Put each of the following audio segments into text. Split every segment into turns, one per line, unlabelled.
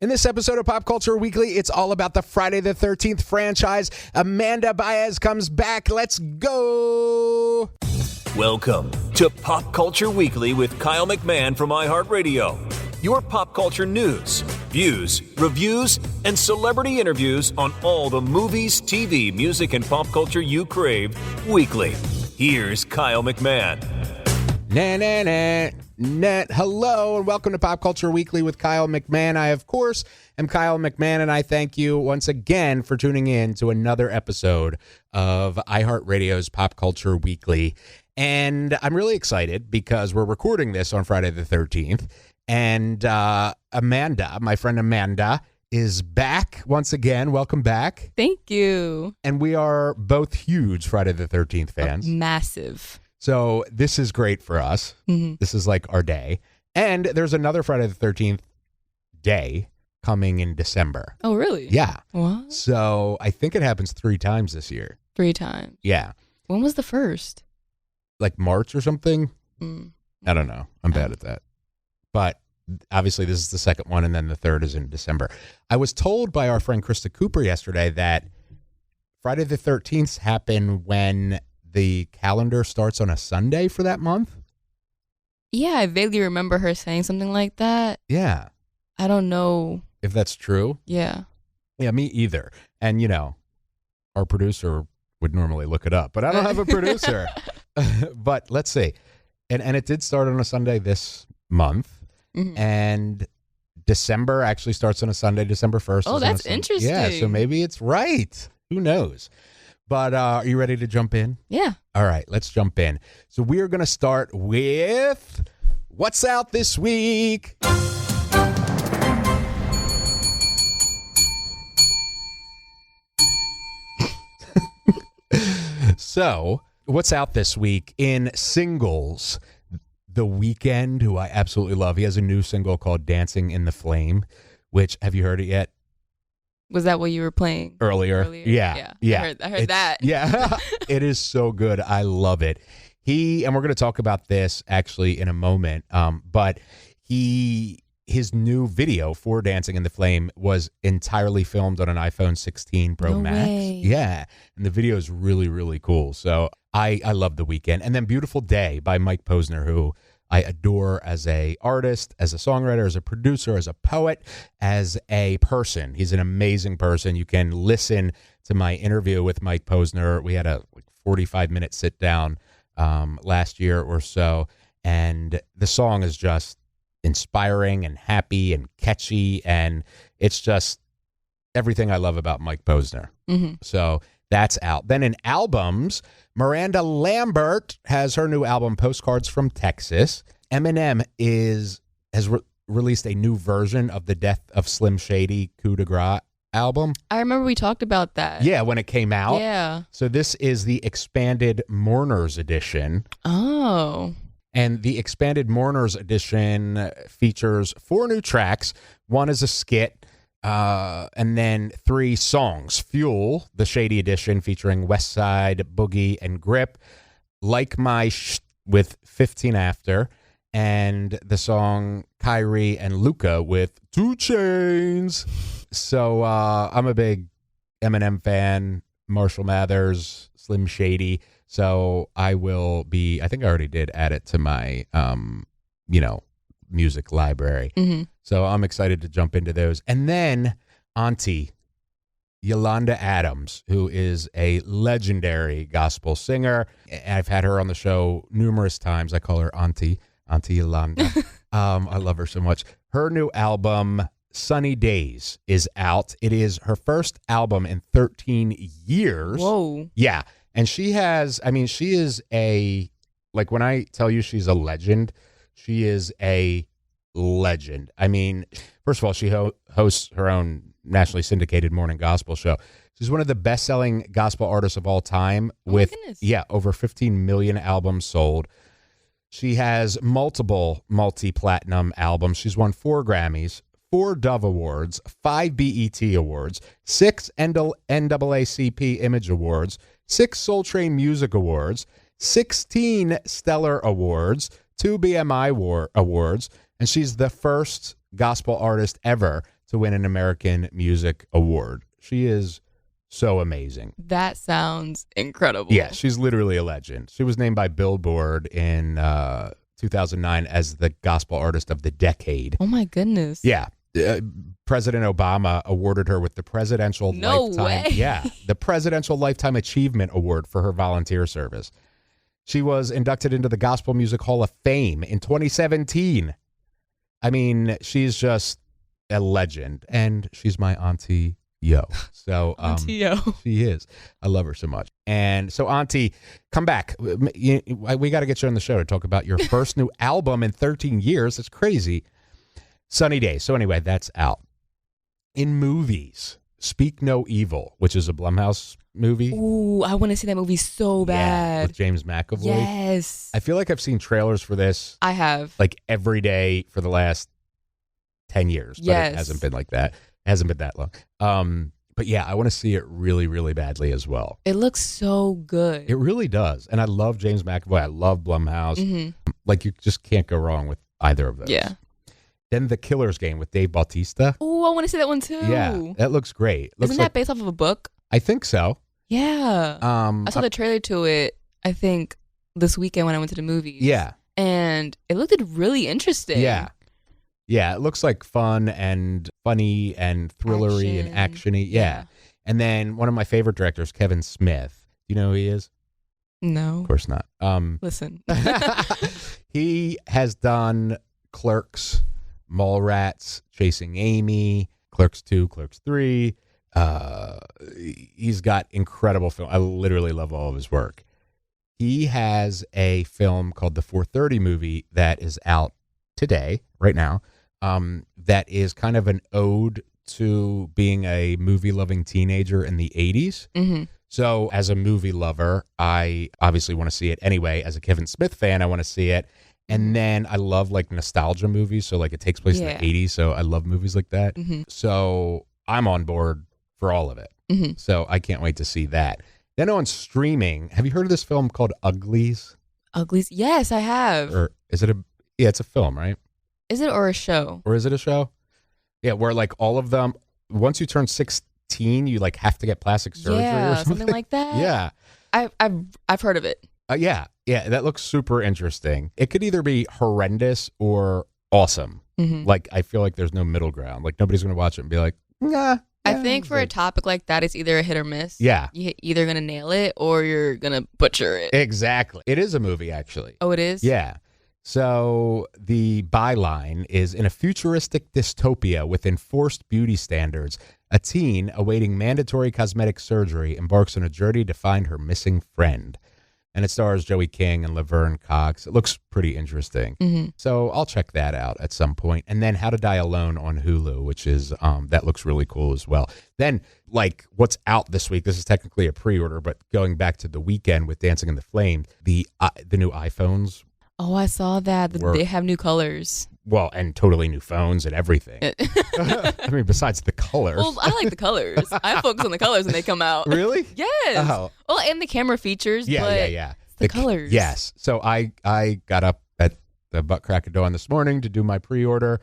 In this episode of Pop Culture Weekly, it's all about the Friday the 13th franchise. Amanda Baez comes back. Let's go.
Welcome to Pop Culture Weekly with Kyle McMahon from iHeartRadio. Your pop culture news, views, reviews, and celebrity interviews on all the movies, TV, music, and pop culture you crave weekly. Here's Kyle McMahon.
Hello, and welcome to Pop Culture Weekly with Kyle McMahon. I, of course, am Kyle McMahon, and I thank you once again for tuning in to another episode of iHeartRadio's Pop Culture Weekly. And I'm really excited because we're recording this on Friday the 13th. And Amanda, my friend Amanda, is back once again. Welcome back.
Thank you.
And we are both huge Friday the 13th fans.
Massive.
So this is great for us. Mm-hmm. This is like our day. And there's another Friday the 13th day coming in December.
Oh, really?
Yeah.
What?
So I think it happens 3 times this year.
3 times?
Yeah.
When was the first?
Like March or something? I don't know. I'm bad at that. But obviously this is the second one, and then the third is in December. I was told by our friend Krista Cooper yesterday that Friday the 13th happen when the calendar starts on a Sunday for that month.
Yeah, I vaguely remember her saying something like that.
Yeah.
I don't know
if that's true.
Yeah.
Yeah, me either. And, you know, our producer would normally look it up, but I don't have a producer. But let's see. And it did start on a Sunday this month. Mm-hmm. And December actually starts on a Sunday, December 1st.
Oh, that's interesting.
Yeah, so maybe it's right. Who knows? But are you ready to jump in?
Yeah.
All right, let's jump in. So we're going to start with What's Out This Week? So, what's out this week in singles? The Weeknd, who I absolutely love. He has a new single called Dancing in the Flame, which, have you heard it yet?
Was that what you were playing
earlier? Yeah.
I heard that.
Yeah. It is so good. I love it. And we're going to talk about this actually in a moment. But his new video for Dancing in the Flame was entirely filmed on an iPhone 16 Pro Max.
Way.
Yeah. And the video is really, really cool. So I love The Weeknd. And then Beautiful Day by Mike Posner, who I adore as a artist, as a songwriter, as a producer, as a poet, as a person. He's an amazing person. You can listen to my interview with Mike Posner. We had a 45-minute sit down last year or so, and the song is just inspiring and happy and catchy, and it's just everything I love about Mike Posner. Mm-hmm. So that's out. Then in albums, Miranda Lambert has her new album, Postcards from Texas. Eminem has released a new version of the Death of Slim Shady Coup de Grace album.
I remember we talked about that.
Yeah, when it came out.
Yeah.
So this is the expanded Mourners edition.
Oh. And
the expanded Mourners edition features 4 new tracks. 1 is a skit. And then 3 songs. Fuel, the Shady edition, featuring West Side, Boogie, and Grip. Like My with 15 After. And the song Kyrie and Luca with 2 Chainz. So I'm a big Eminem fan. Marshall Mathers, Slim Shady. So I think I already did add it to my, music library. Mm-hmm. So I'm excited to jump into those. And then Auntie Yolanda Adams, who is a legendary gospel singer. I've had her on the show numerous times. I call her Auntie Yolanda. I love her so much. Her new album, Sunny Days, is out. It is her first album in 13 years.
Whoa.
Yeah. And she is when I tell you she's a legend, she is a legend. I mean, first of all, she hosts her own nationally syndicated morning gospel show. She's one of the best-selling gospel artists of all time with, over 15 million albums sold. She has multiple multi-platinum albums. She's won 4 Grammys, 4 Dove Awards, 5 BET Awards, 6 NAACP Image Awards, 6 Soul Train Music Awards, 16 Stellar Awards, 2 BMI Awards, and she's the first gospel artist ever to win an American Music Award. She is so amazing.
That sounds incredible.
Yeah, she's literally a legend. She was named by Billboard in 2009 as the Gospel Artist of the Decade.
Oh my goodness.
Yeah. President Obama awarded her with the Presidential the Presidential Lifetime Achievement Award for her volunteer service. She was inducted into the Gospel Music Hall of Fame in 2017. I mean, she's just a legend, and she's my Auntie Yo. So
Auntie Yo.
She is. I love her so much. And so, Auntie, come back. We got to get you on the show to talk about your first new album in 13 years. It's crazy. Sunny Days. So anyway, that's out. In movies, Speak No Evil, which is a Blumhouse movie.
Ooh, I want to see that movie so bad.
Yeah, with James McAvoy.
Yes.
I feel like I've seen trailers for this.
I have.
Like every day for the last 10 years. But
yes.
It hasn't been like that. It hasn't been that long. But yeah, I want to see it really, really badly as well.
It looks so good.
It really does. And I love James McAvoy. I love Blumhouse. Mm-hmm. Like you just can't go wrong with either of those.
Yeah.
Then The Killer's Game with Dave Bautista.
Oh, I want to see that one too.
Yeah, that looks great.
Isn't that based off of a book?
I think so.
Yeah. I saw the trailer to it, I think, this weekend when I went to the movies.
Yeah.
And it looked really interesting.
Yeah. Yeah, it looks like fun and funny and thrillery and actiony. Yeah. And then one of my favorite directors, Kevin Smith. Do you know who he is?
No.
Of course not.
Listen.
He has done Clerks, Mallrats, Chasing Amy, Clerks 2, Clerks 3. He's got incredible film. I literally love all of his work. He has a film called The 4:30 Movie that is out today, right now, that is kind of an ode to being a movie-loving teenager in the 80s. Mm-hmm. So as a movie lover, I obviously want to see it anyway. As a Kevin Smith fan, I want to see it. And then I love like nostalgia movies. So like it takes place in the 80s. So I love movies like that. Mm-hmm. So I'm on board for all of it. Mm-hmm. So I can't wait to see that. Then on streaming, have you heard of this film called Uglies?
Uglies? Yes, I have.
Or is it yeah, it's a film, right?
Is it or a show?
Or is it a show? Yeah, where like all of them, once you turn 16, you like have to get plastic surgery or something
like that.
Yeah.
I've heard of it.
Yeah, that looks super interesting. It could either be horrendous or awesome. Mm-hmm. Like, I feel like there's no middle ground. Like, nobody's going to watch it and be like, nah.
I think for a topic like that, it's either a hit or miss.
Yeah.
You're either going to nail it or you're going to butcher it.
Exactly. It is a movie, actually.
Oh, it is?
Yeah. So the byline is, in a futuristic dystopia with enforced beauty standards, a teen awaiting mandatory cosmetic surgery embarks on a journey to find her missing friend. And it stars Joey King and Laverne Cox. It looks pretty interesting. Mm-hmm. So I'll check that out at some point. And then How to Die Alone on Hulu, which is, that looks really cool as well. Then, like, what's out this week, this is technically a pre-order, but going back to the weekend with Dancing in the Flames, the new iPhones.
Oh, I saw that. They have new colors.
Well, and totally new phones and everything. I mean, besides the colors.
Well, I like the colors. I focus on the colors when they come out.
Really?
Yes. Oh. Well, and the camera features.
Yeah.
The colors.
Yes. So I got up at the butt crack of dawn this morning to do my pre-order.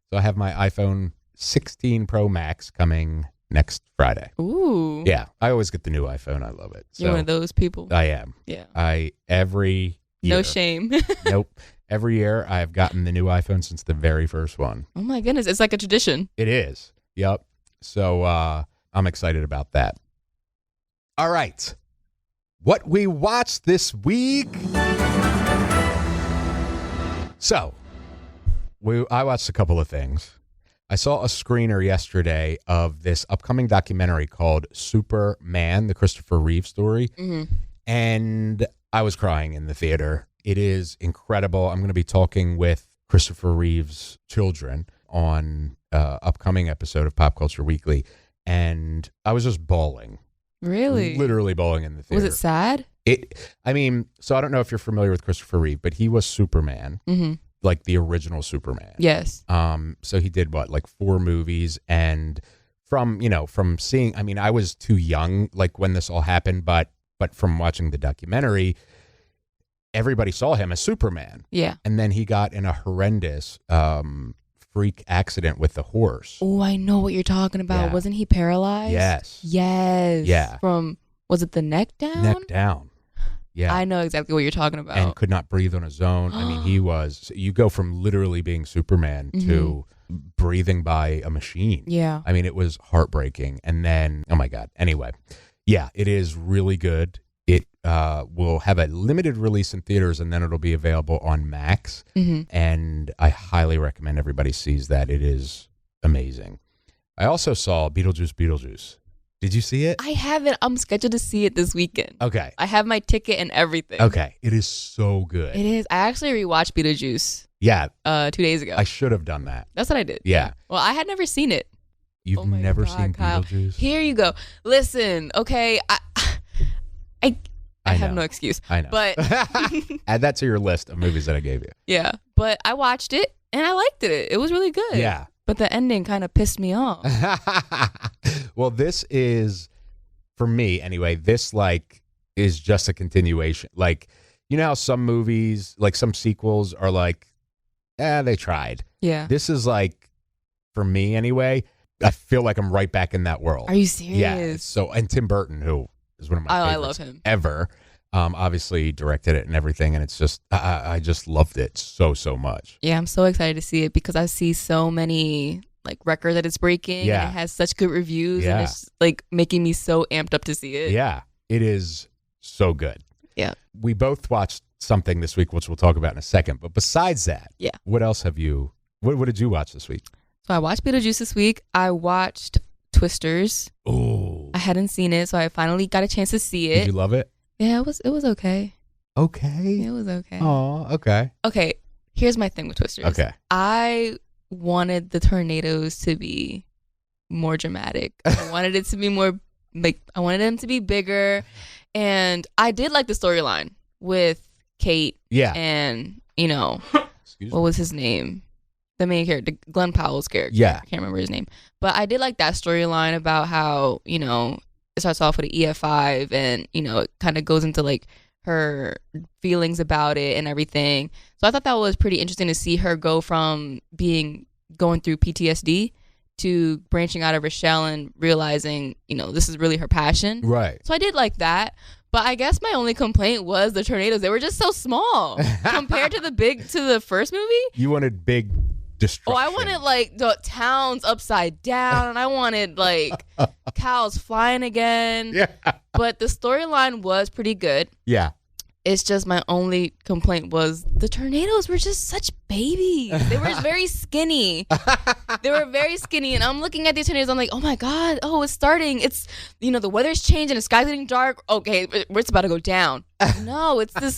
So I have my iPhone 16 Pro Max coming next Friday.
Ooh.
Yeah. I always get the new iPhone. I love it.
You're one of those people.
I am.
Yeah.
Every year.
No shame.
Nope. Every year I've gotten the new iPhone since the very first one.
Oh my goodness. It's like a tradition.
It is. Yep. So I'm excited about that. All right. What we watched this week. So I watched a couple of things. I saw a screener yesterday of this upcoming documentary called Superman, the Christopher Reeve story. Mm-hmm. And I was crying in the theater. It is incredible. I'm going to be talking with Christopher Reeve's children on upcoming episode of Pop Culture Weekly. And I was just bawling.
Really?
Literally bawling in the theater.
Was it sad?
So I don't know if you're familiar with Christopher Reeve, but he was Superman, like the original Superman.
Yes.
So he did like 4 movies, and from seeing, I mean, I was too young, like when this all happened, but from watching the documentary, everybody saw him as Superman.
Yeah.
And then he got in a horrendous freak accident with the horse.
Oh, I know what you're talking about.
Yeah.
Wasn't he paralyzed?
Yes.
Yeah. From, was it the neck down?
Neck down. Yeah.
I know exactly what you're talking about.
And could not breathe on his own. I mean, you go from literally being Superman to breathing by a machine.
Yeah.
I mean, it was heartbreaking. And then, oh my God. Anyway, yeah, it is really good. It will have a limited release in theaters, and then it'll be available on Max. And I highly recommend everybody sees that. It is amazing. I also saw Beetlejuice. Did you see it?
I haven't. I'm scheduled to see it this weekend.
Okay.
I have my ticket and everything.
Okay. It is so good.
It is. I actually rewatched Beetlejuice.
Yeah.
2 days ago.
I should have done that.
That's what I did.
Yeah.
Well, I had never seen it.
You've never seen
Kyle.
Beetlejuice?
Here you go. Listen, okay. I have no excuse.
I know.
But
add that to your list of movies that I gave you.
yeah. But I watched it and I liked it. It was really good.
Yeah.
But the ending kind of pissed me off.
Well, this is, for me anyway, this like is just a continuation. Like, you know how some movies, like some sequels are like, they tried.
Yeah.
This is like, for me anyway, I feel like I'm right back in that world.
Are you serious?
Yeah. So, and Tim Burton, who is one of my favorites
I love him.
ever, obviously directed it and everything. And it's just, I just loved it so much.
Yeah, I'm so excited to see it because I see so many like records that it's breaking.
Yeah.
And it has such good reviews.
Yeah.
And it's like making me so amped up to see it.
Yeah. It is so good.
Yeah.
We both watched something this week, which we'll talk about in a second. But besides that,
Yeah.
what else have you, what did you watch this week?
So I watched Beetlejuice this week. I watched Twisters.
Oh.
I hadn't seen it, so I finally got a chance to see
Did
it.
you love it?
Yeah, it was okay.
Okay.
It was okay.
Oh, okay.
Okay, here's my thing with Twisters.
Okay.
I wanted the tornadoes to be more dramatic. I wanted it to be more, like, I wanted them to be bigger. And I did like the storyline with Kate
Yeah.
and, you know,
Excuse
what
me.
was his name? The main character, Glenn Powell's character.
Yeah.
I can't remember his name. But I did like that storyline about how, you know, it starts off with an EF5 and, you know, it kind of goes into like her feelings about it and everything. So I thought that was pretty interesting to see her go from going through PTSD to branching out of her shell and realizing, you know, this is really her passion.
Right.
So I did like that. But I guess my only complaint was the tornadoes. They were just so small compared to the first movie.
You wanted big destruction.
Oh, I wanted like the towns upside down, and I wanted like cows flying again.
Yeah.
But the storyline was pretty good.
Yeah.
It's just my only complaint was the tornadoes were just such babies. They were very skinny. They were very skinny. And I'm looking at these tornadoes. I'm like, oh my God. Oh, it's starting. It's, you know, the weather's changing. The sky's getting dark. Okay, it's about to go down. No, it's the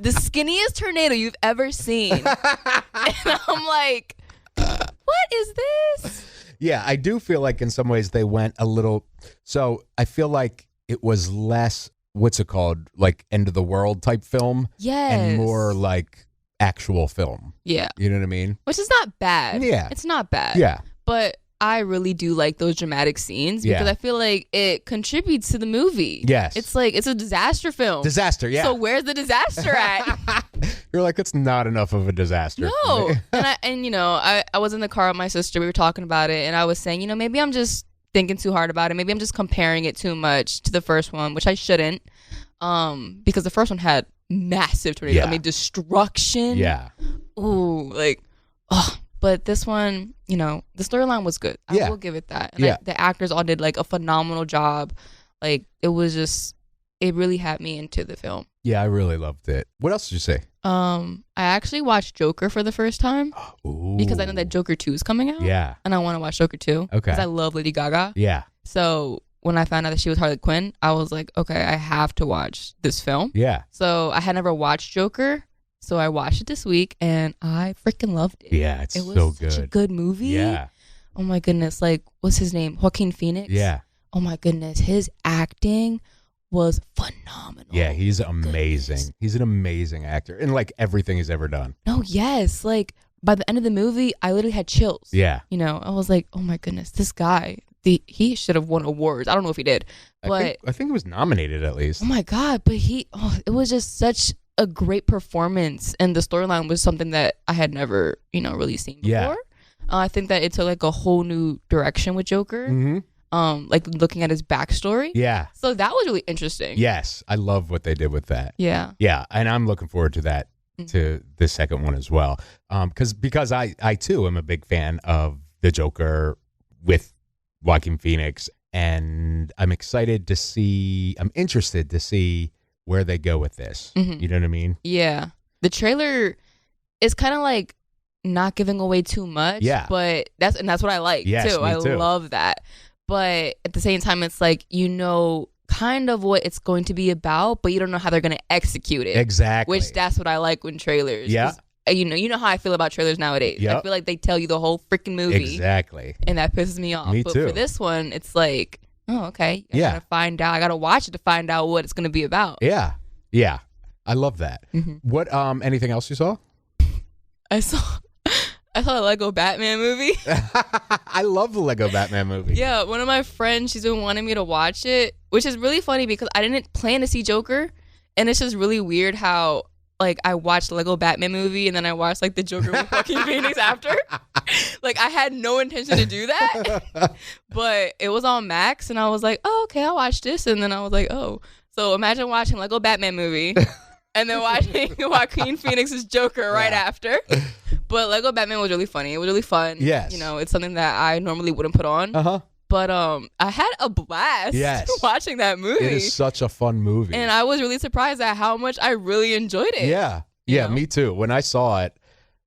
skinniest tornado you've ever seen. And I'm like, what is this?
Yeah, I do feel like in some ways they went a little. So I feel like it was less, what's it called? Like end of the world type film.
Yes.
And more like actual film.
Yeah.
You know what I mean?
Which is not bad.
Yeah.
It's not bad.
Yeah.
But I really do like those dramatic scenes because
Yeah.
I feel like it contributes to the movie.
Yes.
It's like, it's a disaster film.
Disaster, yeah.
So where's the disaster at?
You're like, it's not enough of a disaster.
No. And you know, I was in the car with my sister. We were talking about it and I was saying, you know, maybe I'm just thinking too hard about it. Maybe I'm just comparing it too much to the first one, which I shouldn't. Because the first one had massive tornadoes.
Yeah.
I mean, destruction.
Yeah.
Ooh, like, oh. But this one, you know, the storyline was good. I
Yeah.
will give it that. And
Yeah.
the actors all did like a phenomenal job. Like, it was just, it really had me into the film.
Yeah, I really loved it. What else did you say?
I actually watched Joker for the first time
Ooh.
because I know that Joker 2 is coming out.
Yeah.
And I want to watch Joker 2.
Okay.
Because I love Lady Gaga.
Yeah.
So when I found out that she was Harley Quinn, I was like, okay, I have to watch this film.
Yeah.
So I had never watched Joker. So I watched it this week and I freaking loved it.
Yeah, it's
It was
so
such a
good.
good movie.
Yeah.
Oh my goodness. Like, what's his name? Joaquin Phoenix?
Yeah.
Oh my goodness. His acting was phenomenal.
Yeah, he's
Goodness.
amazing. He's an amazing actor in like everything he's ever done.
No, yes. Like, by the end of the movie, I literally had chills.
Yeah.
You know, I was like, oh my goodness, this guy, he should have won awards. I don't know if he did. But
I think he was nominated at least.
oh my God, but it was just such a great performance. And the storyline was something that I had never, you know, really seen before.
Yeah.
I think that it took like a whole new direction with Joker. Like looking at his backstory.
Yeah.
So that was really interesting.
Yes. I love what they did with that.
Yeah.
Yeah. And I'm looking forward to that, to the second one as well. Because I too am a big fan of the Joker with Joaquin Phoenix. And I'm interested to see where they go with this. You know what I mean?
Yeah. The trailer is kind of like not giving away too much.
Yeah.
But that's what I like
Yes,
too.
me too.
I love that. But at the same time, it's like, kind of what it's going to be about, but you don't know how they're going to execute it.
Exactly.
Which that's what I like when trailers.
Yeah.
You know how I feel about trailers nowadays.
Yep.
I feel like they tell you the whole freaking movie.
Exactly.
And that pisses me off.
Me
but
too.
for this one, it's like, oh, okay. I
Yeah.
gotta find out. I gotta watch it to find out what it's gonna be about.
Yeah. Yeah. I love that. What anything else you saw?
I saw a Lego Batman movie.
I love the Lego Batman movie.
Yeah, one of my friends, she's been wanting me to watch it, which is really funny because I didn't plan to see Joker, and it's just really weird how like I watched the Lego Batman movie and then I watched like the Joker with Joaquin Phoenix after. Like I had no intention to do that, but it was on Max and I was like, oh, okay, I'll watch this, and then I was like, oh, so imagine watching Lego Batman movie and then watching Joaquin Phoenix's Joker right after. But Lego Batman was really funny. It was really fun.
Yes.
It's something that I normally wouldn't put on. But I had a blast watching that movie.
It is such a fun movie.
And I was really surprised at how much I really enjoyed it.
Yeah. Yeah, me too. When I saw it,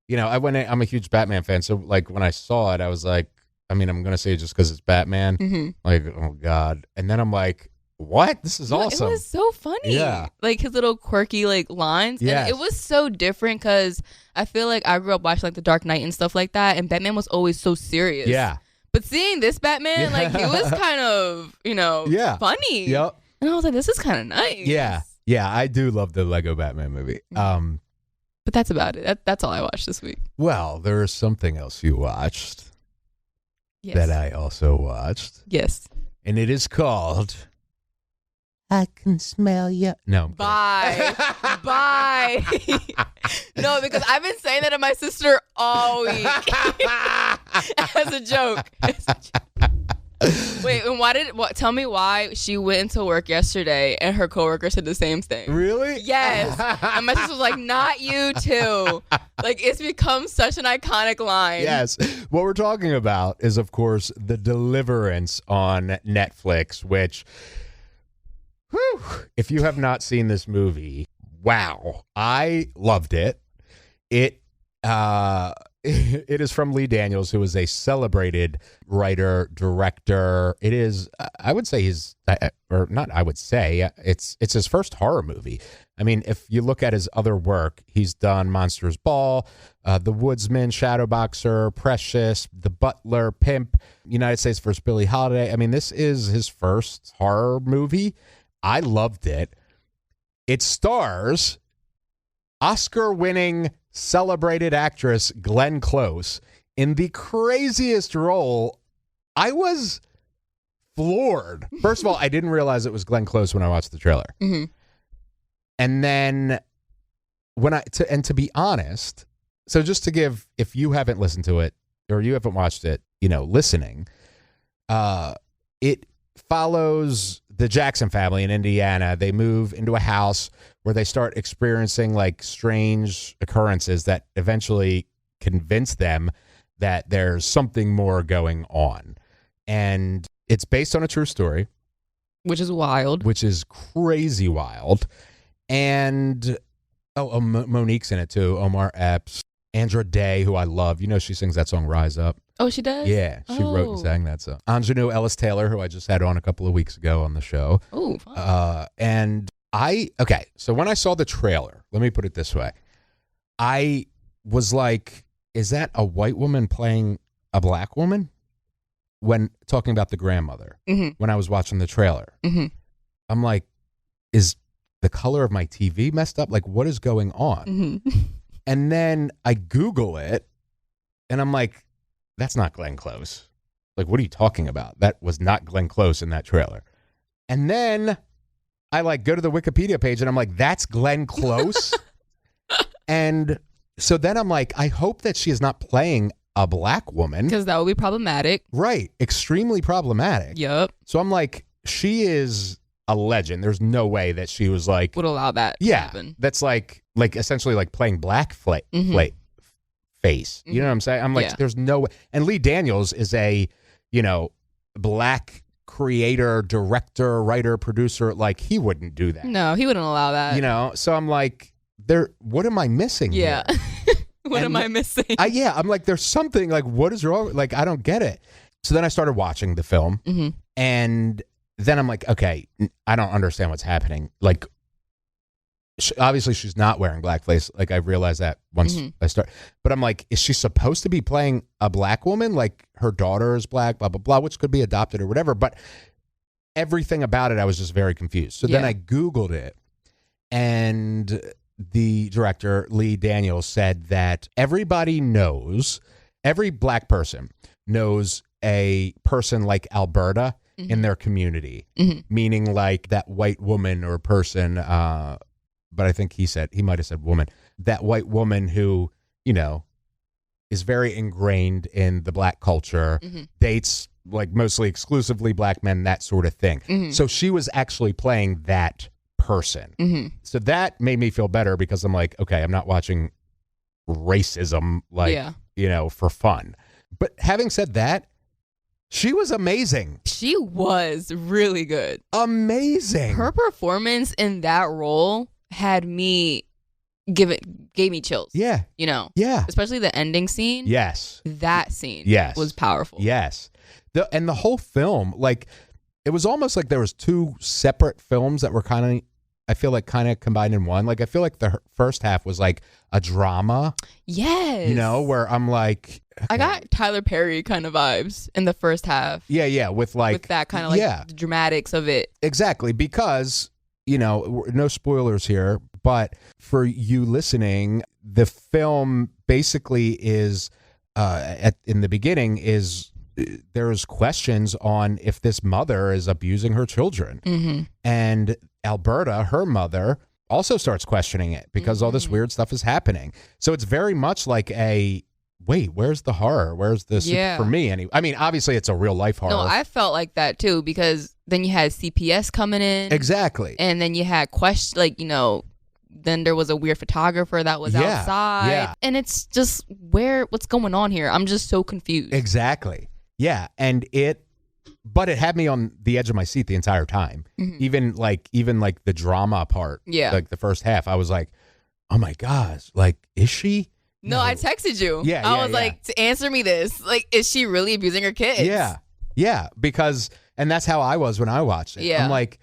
I'm a huge Batman fan. So like when I saw it, I was like, I'm going to say it just because it's Batman. Like, oh God. And then I'm like, what? This is awesome.
It was so funny.
Yeah.
Like his little quirky like lines.
Yes.
And it was so different because I feel like I grew up watching like The Dark Knight and stuff like that. And Batman was always so serious.
Yeah.
But seeing this Batman, like he was kind of, funny.
Yep.
And I was like, this is kind of nice.
Yeah. Yeah. I do love the Lego Batman movie.
But that's about it. That's all I watched this week.
Well, there is something else you watched that I also watched.
Yes.
And it is called I Can Smell You. No.
Bye. Bye. No, because I've been saying that to my sister all week. As a joke. Wait, and tell me why she went into work yesterday and her coworker said the same thing.
Really?
Yes. And my sister was like, not you too. Like, it's become such an iconic line.
Yes. What we're talking about is, of course, the Deliverance on Netflix, which, if you have not seen this movie, wow. I loved it. It is from Lee Daniels, who is a celebrated writer, director. It is, I would say it's his first horror movie. I mean, if you look at his other work, he's done Monsters Ball, The Woodsman, Shadowboxer, Precious, The Butler, Pimp, United States vs. Billie Holiday. I mean, this is his first horror movie. I loved it. It stars Oscar-winning celebrated actress Glenn Close in the craziest role. I was floored. First of all, I didn't realize it was Glenn Close when I watched the trailer. And then to be honest, so just to give, if you haven't listened to it or you haven't watched it, listening, it follows the Jackson family in Indiana. They move into a house where they start experiencing like strange occurrences that eventually convince them that there's something more going on. And it's based on a true story.
Which is wild.
Which is crazy wild. And, Monique's in it too. Omar Epps. Andra Day, who I love. She sings that song Rise Up.
Oh, she does?
Yeah, she wrote and sang that song. Ingenue Ellis Taylor, who I just had on a couple of weeks ago on the show.
Oh, fun.
So when I saw the trailer, let me put it this way. I was like, is that a white woman playing a black woman? When talking about the grandmother, when I was watching the trailer, I'm like, is the color of my TV messed up? Like, what is going on? And then I Google it, and I'm like, that's not Glenn Close. Like, what are you talking about? That was not Glenn Close in that trailer. And then I go to the Wikipedia page, and I'm like, that's Glenn Close. And so then I'm like, I hope that she is not playing a black woman.
Because that would be problematic.
Right. Extremely problematic.
Yep.
So I'm like, she is a legend. There's no way that she was like,
Would allow that to happen.
That's like essentially like playing black face. You know what I'm saying? I'm like, there's no way. And Lee Daniels is a, black creator, director, writer, producer. Like, he wouldn't do that.
No, he wouldn't allow that.
So I'm like, what am I missing here?
What am I missing?
I'm like, there's something, like, what is wrong? Like, I don't get it. So then I started watching the film, and then I'm like, okay, I don't understand what's happening. Like, obviously she's not wearing blackface. Like, I realized that once I start. But I'm like, is she supposed to be playing a black woman? Like, her daughter is black, blah, blah, blah, which could be adopted or whatever. But everything about it, I was just very confused. So then I Googled it, and the director, Lee Daniels, said that every black person knows a person like Alberta in their community, meaning like that white woman or person, but I think he might have said woman, that white woman who, is very ingrained in the black culture, dates like mostly exclusively black men, that sort of thing. So she was actually playing that person. So that made me feel better, because I'm like, okay, I'm not watching racism for fun. But having said that, she was amazing.
She was really good.
Amazing.
Her performance in that role had me gave me chills.
Yeah. Yeah.
Especially the ending scene.
Yes.
That scene was powerful.
Yes. And the whole film, like, it was almost like there was two separate films that were kind of combined in one. Like, I feel like the first half was like a drama.
Yes.
Where I'm like, okay.
I got Tyler Perry kind of vibes in the first half.
Yeah. With that
kind of like the dramatics of it.
Exactly. Because, no spoilers here, but for you listening, the film basically is, in the beginning is, there's questions on if this mother is abusing her children. And Alberta, her mother, also starts questioning it because all this weird stuff is happening. So it's very much like wait, where's the horror? Where's this? For me, anyway. I mean, obviously it's a real life horror.
No, I felt like that too, because then you had CPS coming in.
Exactly.
And then you had questions, like, then there was a weird photographer that was outside. Yeah. And it's just, what's going on here? I'm just so confused.
Exactly. Yeah. But it had me on the edge of my seat the entire time. Even like the drama part. Yeah. Like the first half, I was like, oh my gosh, like, is she?
No, I texted you.
Yeah.
I was like, to answer me this, like, is she really abusing her kids?
Yeah. Yeah. And that's how I was when I watched it. Yeah. I'm like,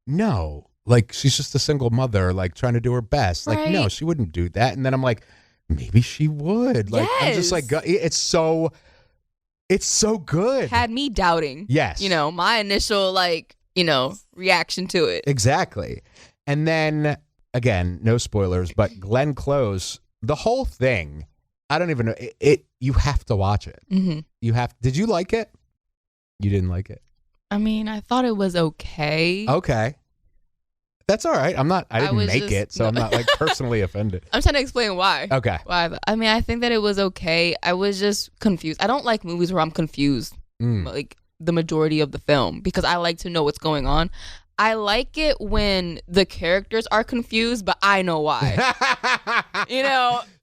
no, like, she's just a single mother, like, trying to do her best. Like, no, she wouldn't do that. And then I'm like, maybe she would. Like, I'm just like, it's so good.
Had me doubting.
Yes.
My initial, reaction to it.
Exactly. And then, again, no spoilers, but Glenn Close, the whole thing, I don't even know. You have to watch it. Did you like it? You didn't like it?
I mean, I thought it was okay.
Okay. That's all right. I didn't make it, so I'm not like personally offended.
I'm trying to explain why.
Okay.
Why? I mean, I think that it was okay. I was just confused. I don't like movies where I'm confused, like the majority of the film, because I like to know what's going on. I like it when the characters are confused, but I know why.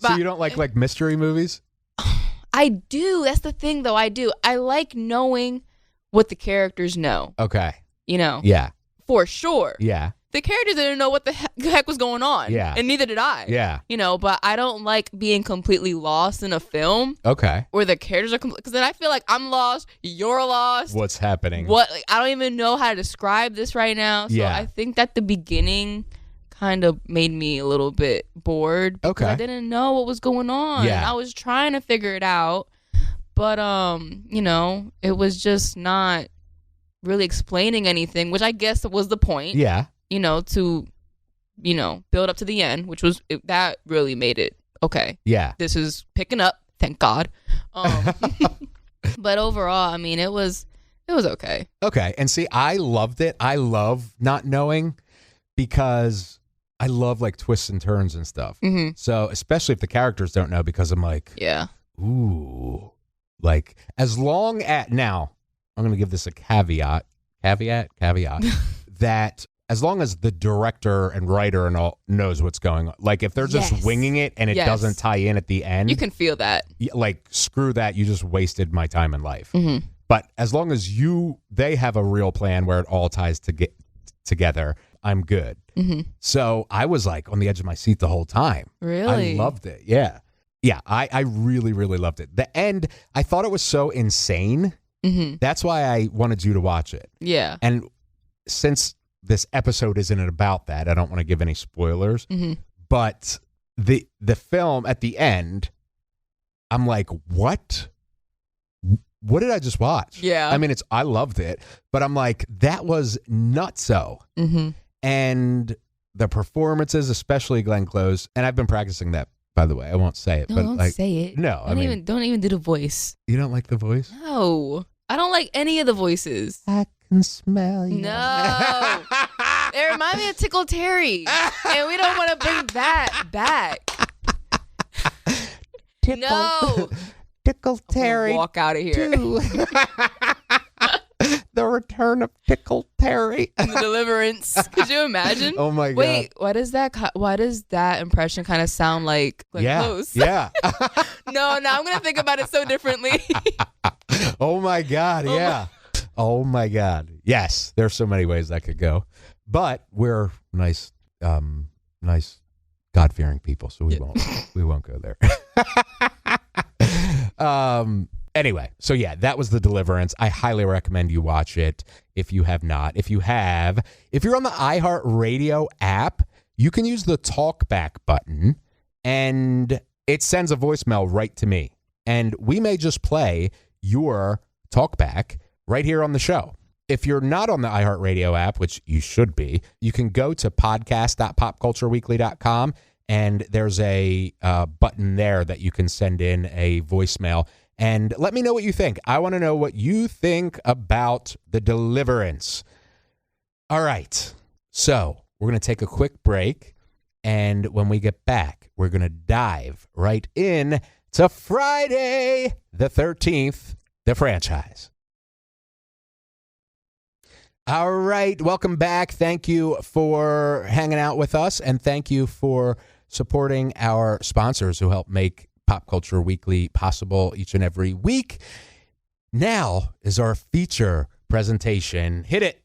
So you don't like mystery movies?
I do. That's the thing, though. I do. I like knowing what the characters know.
Okay.
Yeah. For sure.
Yeah.
The characters didn't know what the heck was going on.
Yeah.
And neither did I.
Yeah.
But I don't like being completely lost in a film.
Okay.
Where the characters are because then I feel like I'm lost, you're lost.
What's happening?
I don't even know how to describe this right now. So I think that the beginning kind of made me a little bit bored.
Okay.
I didn't know what was going on.
Yeah.
And I was trying to figure it out. But it was just not really explaining anything, which I guess was the point.
Yeah.
To, build up to the end, which was, that really made it okay.
Yeah.
This is picking up, thank God. But overall, I mean, it was okay.
Okay. And see, I loved it. I love not knowing because I love like twists and turns and stuff. So especially if the characters don't know, because I'm like,
yeah.
Ooh. Like, as long as, now, I'm going to give this a caveat, that as long as the director and writer and all knows what's going on. Like, if they're just winging it and it doesn't tie in at the end.
You can feel that.
Like, screw that. You just wasted my time in life.
Mm-hmm.
But as long as they have a real plan where it all ties together, I'm good.
Mm-hmm.
So I was like on the edge of my seat the whole time.
Really?
I loved it. Yeah. Yeah, I really, really loved it. The end, I thought it was so insane.
Mm-hmm.
That's why I wanted you to watch it.
Yeah.
And since this episode isn't about that, I don't want to give any spoilers.
Mm-hmm.
But the film at the end, I'm like, what? What did I just watch?
Yeah.
I mean, I loved it, but I'm like, that was nutso.
Mm-hmm.
And the performances, especially Glenn Close, and I've been practicing that, by the way. I won't say it,
No,
but
don't
like,
say it.
No,
Don't even do the voice.
You don't like the voice?
No, I don't like any of the voices.
I can smell you.
No, they remind me of Tickle Terry, and we don't want to bring that back. No.
Tickle Terry.
Walk out of here.
The return of Tickle Terry.
And the Deliverance. Could you imagine?
Oh my God.
Wait, why does that impression kind of sound like Close?
Yeah.
No, now I'm gonna think about it so differently.
Oh my God. Yeah. Oh my God. Yes. There's so many ways that could go, but we're nice God-fearing people, so we won't go there. Anyway, so yeah, that was The Deliverance. I highly recommend you watch it if you have not. If you're on the iHeartRadio app, you can use the talkback button and it sends a voicemail right to me. And we may just play your talkback right here on the show. If you're not on the iHeartRadio app, which you should be, you can go to podcast.popcultureweekly.com and there's a button there that you can send in a voicemail and let me know what you think. I want to know what you think about The Deliverance. All right. So we're going to take a quick break. And when we get back, we're going to dive right in to Friday the 13th, the franchise. All right. Welcome back. Thank you for hanging out with us. And thank you for supporting our sponsors who help make Pop Culture Weekly possible each and every week. Now is our feature presentation. Hit it.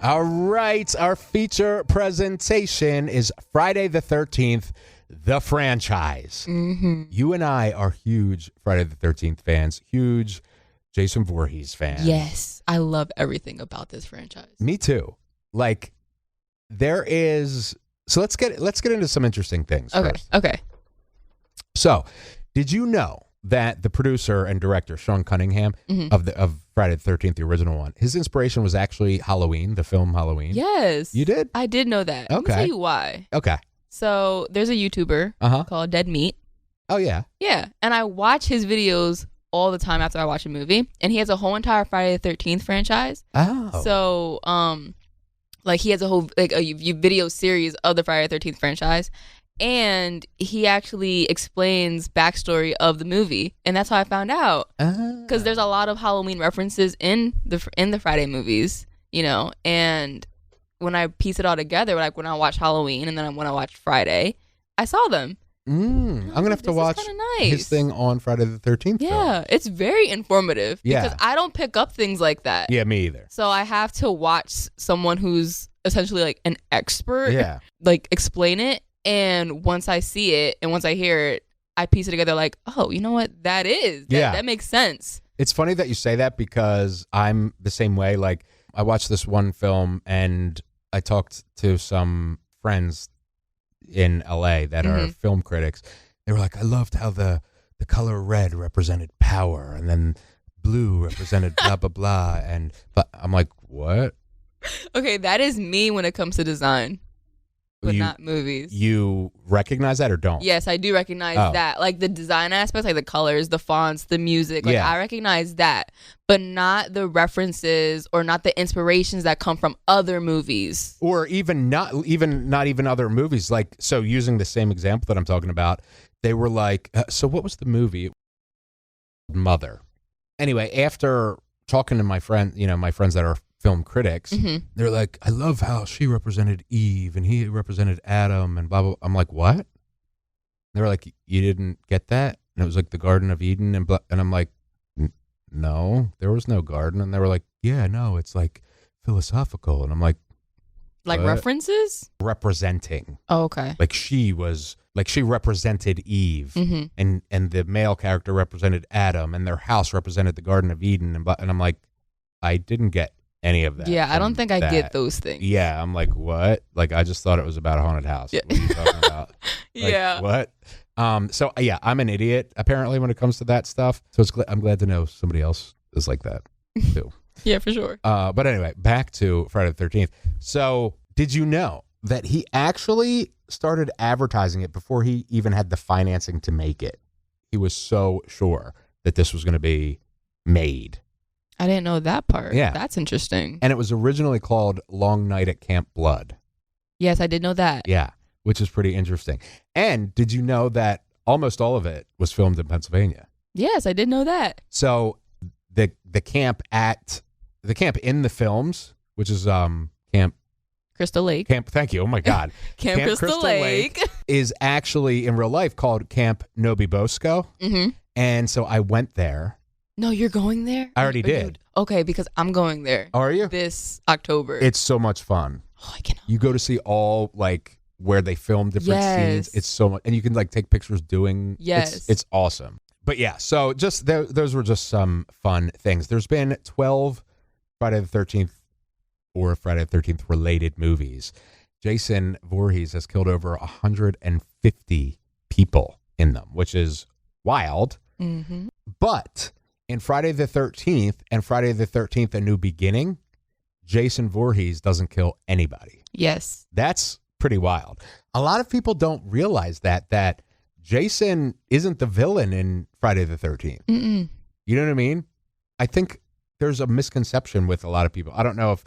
All right. Our feature presentation is Friday the 13th, the franchise.
Mm-hmm.
You and I are huge Friday the 13th fans, huge Jason Voorhees fans.
Yes. I love everything about this franchise.
Me too. Like, there is... So let's get into some interesting things first.
Okay.
So, did you know that the producer and director Sean Cunningham of Friday the 13th, the original one, his inspiration was actually Halloween, the film Halloween?
Yes.
You did?
I did know that.
Okay.
Let me tell you why.
Okay.
So there's a YouTuber called Dead Meat.
Oh yeah.
Yeah, and I watch his videos all the time after I watch a movie, and he has a whole entire Friday the 13th franchise.
Oh.
So like he has a whole a video series of the Friday the 13th franchise, and he actually explains backstory of the movie, and that's how I found out. Because there's a lot of Halloween references in the Friday movies, you know, and when I piece it all together, like when I watch Halloween and then when I watched Friday, I saw them.
I'm gonna have to watch his thing on Friday the 13th.
Yeah, it's very informative because
Yeah.
I don't pick up things like that.
Yeah, me either.
So I have to watch someone who's essentially like an expert, like explain it. And once I see it and once I hear it, I piece it together like, oh, you know what? That makes sense.
It's funny that you say that because I'm the same way. Like, I watched this one film and I talked to some friends in LA that are film critics. They were like, I loved how the color red represented power and then blue represented blah, blah, blah. But I'm like, what?
Okay, that is me when it comes to design, but not movies.
You recognize that or don't?
Yes, I do recognize that. Like the design aspects, like the colors, the fonts, the music. Like I recognize that, but not the references or not the inspirations that come from other movies.
Or even not even other movies. Like, so using the same example that I'm talking about, they were like, so what was the movie? Mother. Anyway, after talking to my friends that are film critics, they're like, I love how she represented Eve and he represented Adam and blah, blah. I'm like, what? They were like, you didn't get that? And it was like the Garden of Eden and I'm like, no, there was no garden. And they were like, yeah, no, it's like philosophical. And I'm like
what? References?
Representing.
Oh, okay.
Like she represented Eve and the male character represented Adam and their house represented the Garden of Eden. And I'm like, I didn't get any of that.
Yeah, I don't think I get those things.
Yeah, I'm like, what? Like, I just thought it was about a haunted house. Yeah. What are you talking about? Like,
yeah.
What? So yeah, I'm an idiot apparently when it comes to that stuff. So I'm glad to know somebody else is like that too.
Yeah, for sure.
But anyway, back to Friday the 13th. So did you know that he actually started advertising it before he even had the financing to make it? He was so sure that this was going to be made.
I didn't know that part.
Yeah.
That's interesting.
And it was originally called Long Night at Camp Blood.
Yes, I did know that.
Yeah, which is pretty interesting. And did you know that almost all of it was filmed in Pennsylvania?
Yes, I did know that.
So the camp in the films, which is Camp
Crystal Lake.
Thank you. Oh my God.
Camp Crystal Lake
is actually in real life called Camp Nobi Bosco. And so I went there.
No, you're going there?
I already did.
Okay, because I'm going there.
Are you?
This October.
It's so much fun.
Oh, I cannot.
You go to see all like where they film different scenes. It's so much, and you can like take pictures doing.
Yes,
it's awesome. But yeah, so just those were just some fun things. There's been 12 Friday the 13th or Friday the 13th related movies. Jason Voorhees has killed over 150 people in them, which is wild. But in Friday the 13th and Friday the 13th, A New Beginning, Jason Voorhees doesn't kill anybody.
Yes.
That's pretty wild. A lot of people don't realize that Jason isn't the villain in Friday the 13th. You know what I mean? I think there's a misconception with a lot of people. I don't know if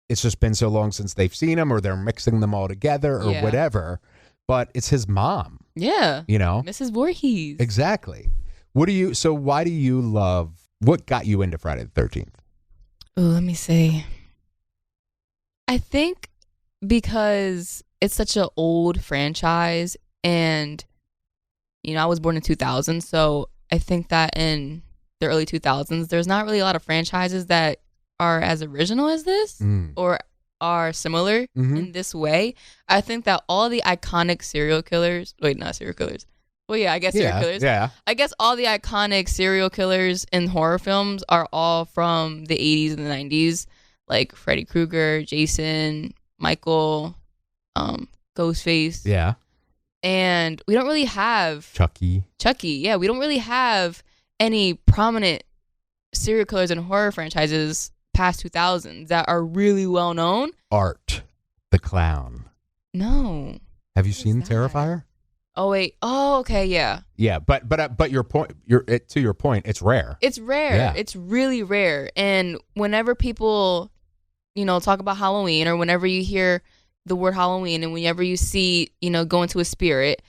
it's just been so long since they've seen him or they're mixing them all together or whatever, but it's his mom.
Yeah.
You know?
Mrs. Voorhees.
Exactly. Why do you love, what got you into Friday the 13th?
Oh, let me see. I think because it's such an old franchise and, you know, I was born in 2000. So I think that in the early 2000s, there's not really a lot of franchises that are as original as this or are similar in this way. I think that all the iconic serial killers, not serial killers. Well, yeah, I guess serial killers.
Yeah.
I guess all the iconic serial killers in horror films are all from the 80s and the 90s, like Freddy Krueger, Jason, Michael, Ghostface.
Yeah.
And we don't really have
Chucky.
Yeah, we don't really have any prominent serial killers in horror franchises past 2000s that are really well known.
Art the Clown.
No.
Have you seen Terrifier?
Oh wait. Oh, okay. Yeah.
Yeah, but your point. To your point. It's rare.
It's rare. Yeah. It's really rare. And whenever people, talk about Halloween, or whenever you hear the word Halloween, and whenever you see, go into a spirit,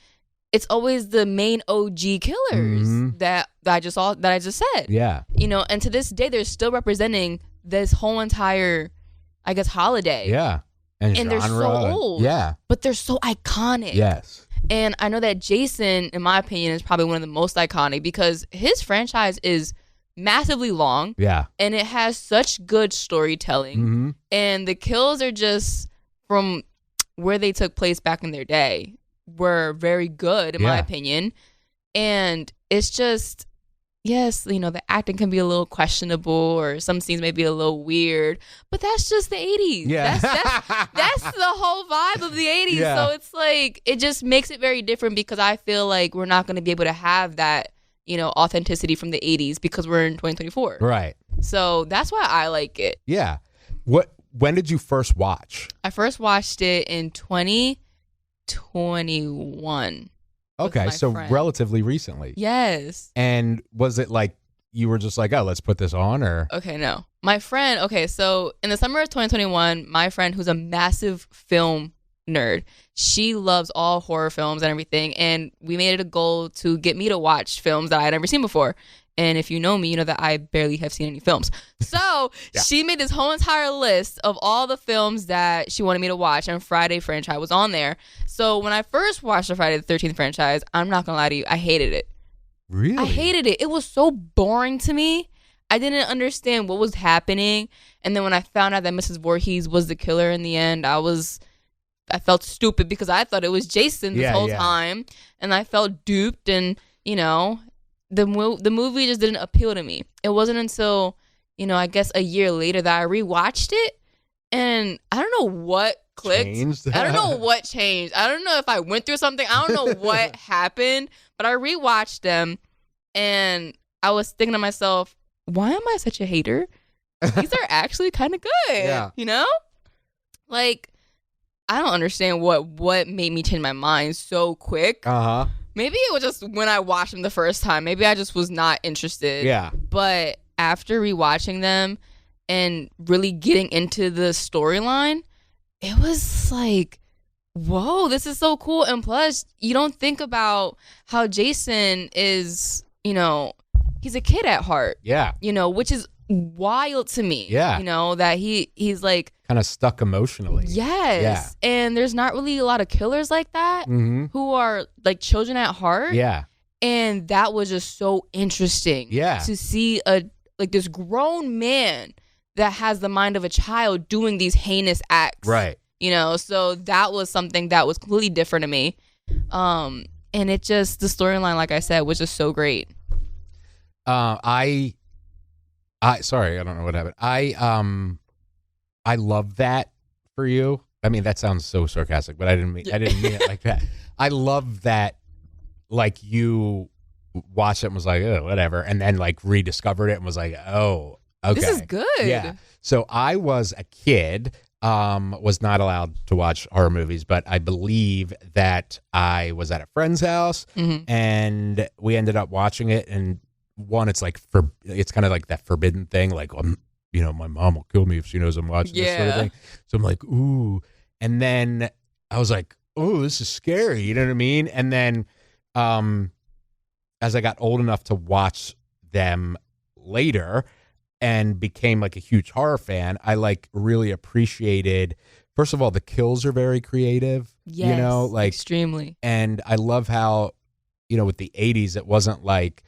it's always the main OG killers that I just said. Yeah. And to this day, they're still representing this whole entire, I guess, holiday.
Yeah.
And they're so old.
Yeah.
But they're so iconic.
Yes.
And I know that Jason, in my opinion, is probably one of the most iconic because his franchise is massively long. Yeah. And it has such good storytelling. And the kills are just from where they took place back in their day were very good, in my opinion. And it's just, yes, the acting can be a little questionable or some scenes may be a little weird, but that's just the 80s. Yeah. That's the whole vibe of the 80s. Yeah. So it's like, it just makes it very different because I feel like we're not going to be able to have that, authenticity from the 80s because we're in 2024. Right. So that's why I like it.
Yeah. When did you first watch?
I first watched it in 2021.
Okay, so relatively recently.
Yes.
And was it like you were just like, oh, let's put this on, or?
Okay, no. My friend, so in the summer of 2021, my friend, who's a massive film nerd. She loves all horror films and everything, and we made it a goal to get me to watch films that I had never seen before. And if you know me, you know that I barely have seen any films. So she made this whole entire list of all the films that she wanted me to watch, and Friday franchise was on there. So when I first watched the Friday the 13th franchise, I'm not going to lie to you, I hated it.
Really?
I hated it. It was so boring to me. I didn't understand what was happening. And then when I found out that Mrs. Voorhees was the killer in the end, I felt stupid because I thought it was Jason this whole time. And I felt duped, and, you know, the movie just didn't appeal to me. It wasn't until, you know, I guess a year later that I rewatched it, and I don't know what clicked. I don't know what changed. I don't know if I went through something. I don't know what happened, but I rewatched them, and I was thinking to myself, why am I such a hater? These are actually kind of good, you know? Like, I don't understand what made me change my mind so quick. Maybe it was just when I watched them the first time. Maybe I just was not interested.
Yeah.
But after rewatching them and really getting into the storyline, it was like, whoa, this is so cool. And plus, you don't think about how Jason is, you know, he's a kid at heart.
Yeah.
You know, which is wild to me.
Yeah.
You know, that he's like
kind of stuck emotionally.
Yes. Yeah. And there's not really a lot of killers like that who are like children at heart.
Yeah.
And that was just so interesting.
Yeah.
To see this grown man that has the mind of a child doing these heinous acts.
Right.
You know, so that was something that was completely different to me. And it just, the storyline, like I said, was just so great.
I sorry, I don't know what happened. I love that for you. I mean, that sounds so sarcastic, but I didn't mean it like that. I love that, like, you watched it and was like, oh, whatever, and then like rediscovered it and was like, oh, okay,
this is good.
Yeah. So I was a kid, was not allowed to watch horror movies, but I believe that I was at a friend's house and we ended up watching it. And one, it's like it's kind of like that forbidden thing, like, you know, my mom will kill me if she knows I'm watching this sort of thing. So I'm like, ooh. And then I was like, oh, this is scary. You know what I mean? And then as I got old enough to watch them later and became like a huge horror fan, I like really appreciated, first of all, the kills are very creative.
Yes,
you know, like
extremely.
And I love how, you know, with the 80s, it wasn't like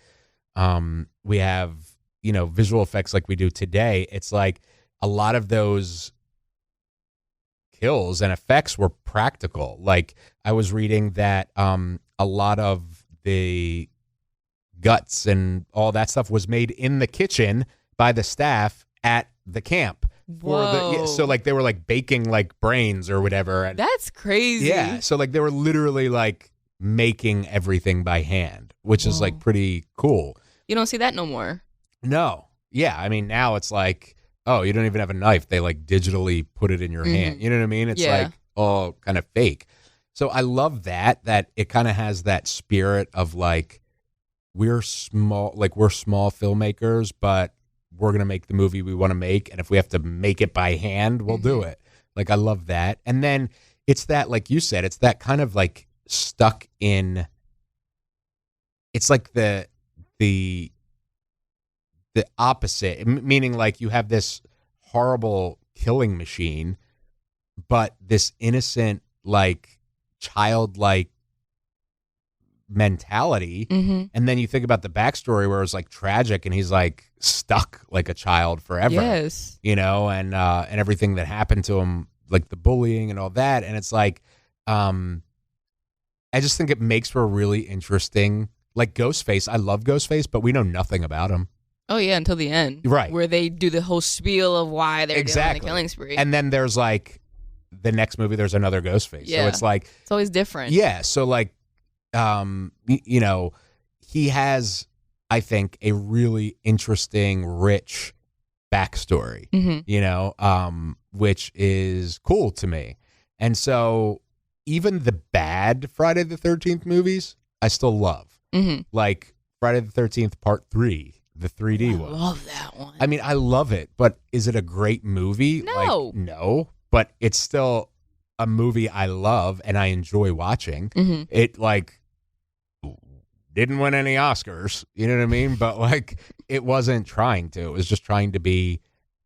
we have, you know, visual effects like we do today. It's like a lot of those kills and effects were practical. Like I was reading that a lot of the guts and all that stuff was made in the kitchen by the staff at the camp. So like they were like baking like brains or whatever. And
that's crazy.
Yeah. So like they were literally like making everything by hand, which is like pretty cool.
You don't see that no more.
No. Yeah. I mean, now it's like, oh, you don't even have a knife. They like digitally put it in your hand. You know what I mean? It's like all kind of fake. So I love that it kind of has that spirit of like, we're small filmmakers, but we're going to make the movie we want to make. And if we have to make it by hand, we'll do it. Like, I love that. And then it's that, like you said, it's that kind of like stuck in, it's like the opposite, meaning like you have this horrible killing machine, but this innocent, like childlike mentality. And then you think about the backstory where it's like tragic and he's like stuck like a child forever.
Yes.
You know, and everything that happened to him, like the bullying and all that. And it's like, I just think it makes for a really interesting, like Ghostface. I love Ghostface, but we know nothing about him.
Oh, yeah, until the end.
Right.
Where they do the whole spiel of why they're doing the killing spree.
And then there's like, the next movie, there's another Ghostface.
Yeah.
So it's like...
It's always different.
Yeah. So like, you know, he has, I think, a really interesting, rich backstory, you know, which is cool to me. And so even the bad Friday the 13th movies, I still love. Like Friday the 13th Part 3. The 3D one.
I love that one.
I mean, I love it, but is it a great movie?
No.
Like, no, but it's still a movie I love and I enjoy watching.
Mm-hmm.
It like didn't win any Oscars, you know what I mean? But like it wasn't trying to. It was just trying to be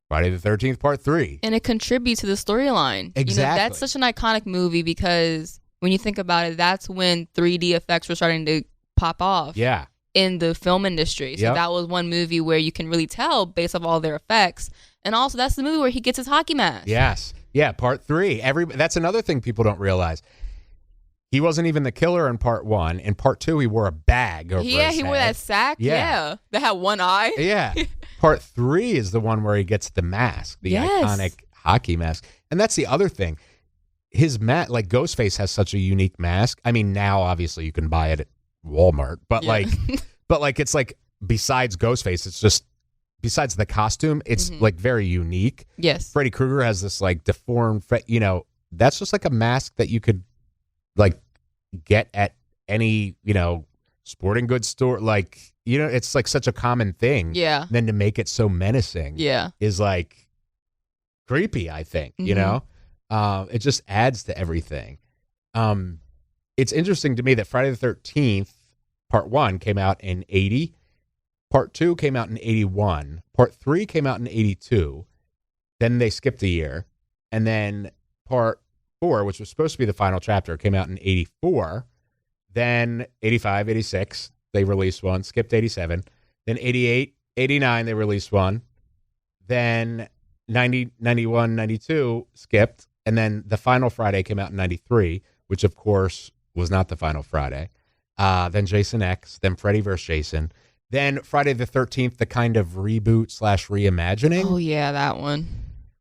Friday the 13th Part 3.
And it contributes to the storyline.
Exactly.
You know, that's such an iconic movie because when you think about it, that's when 3D effects were starting to pop off.
Yeah.
In the film industry. So that was one movie where you can really tell based off all their effects. And also that's the movie where he gets his hockey mask.
Yes. Yeah, Part 3. That's another thing people don't realize. He wasn't even the killer in Part 1. In Part 2, he wore a bag over his head.
He wore that sack. Yeah. That had one eye.
Yeah. Part 3 is the one where he gets the mask, the iconic hockey mask. And that's the other thing. His mask, like Ghostface has such a unique mask. I mean, now obviously you can buy it at Walmart, but like it's like besides Ghostface, it's just besides the costume, it's like very unique.
Yes.
Freddy Krueger has this like deformed, that's just like a mask that you could like get at any, sporting goods store. Like, it's like such a common thing.
Yeah.
Then to make it so menacing is like creepy, I think, it just adds to everything. It's interesting to me that Friday the 13th, Part 1 came out in 80. Part 2 came out in 81. Part 3 came out in 82. Then they skipped a year. And then Part 4, which was supposed to be the final chapter, came out in 84. Then 85, 86, they released one. Skipped 87. Then 88, 89, they released one. Then 90, 91, 92, skipped. And then the final Friday came out in 93, which, of course, was not the final Friday. Then Jason X, then Freddy vs. Jason. Then Friday the 13th, the kind of reboot / reimagining.
Oh, yeah, that one.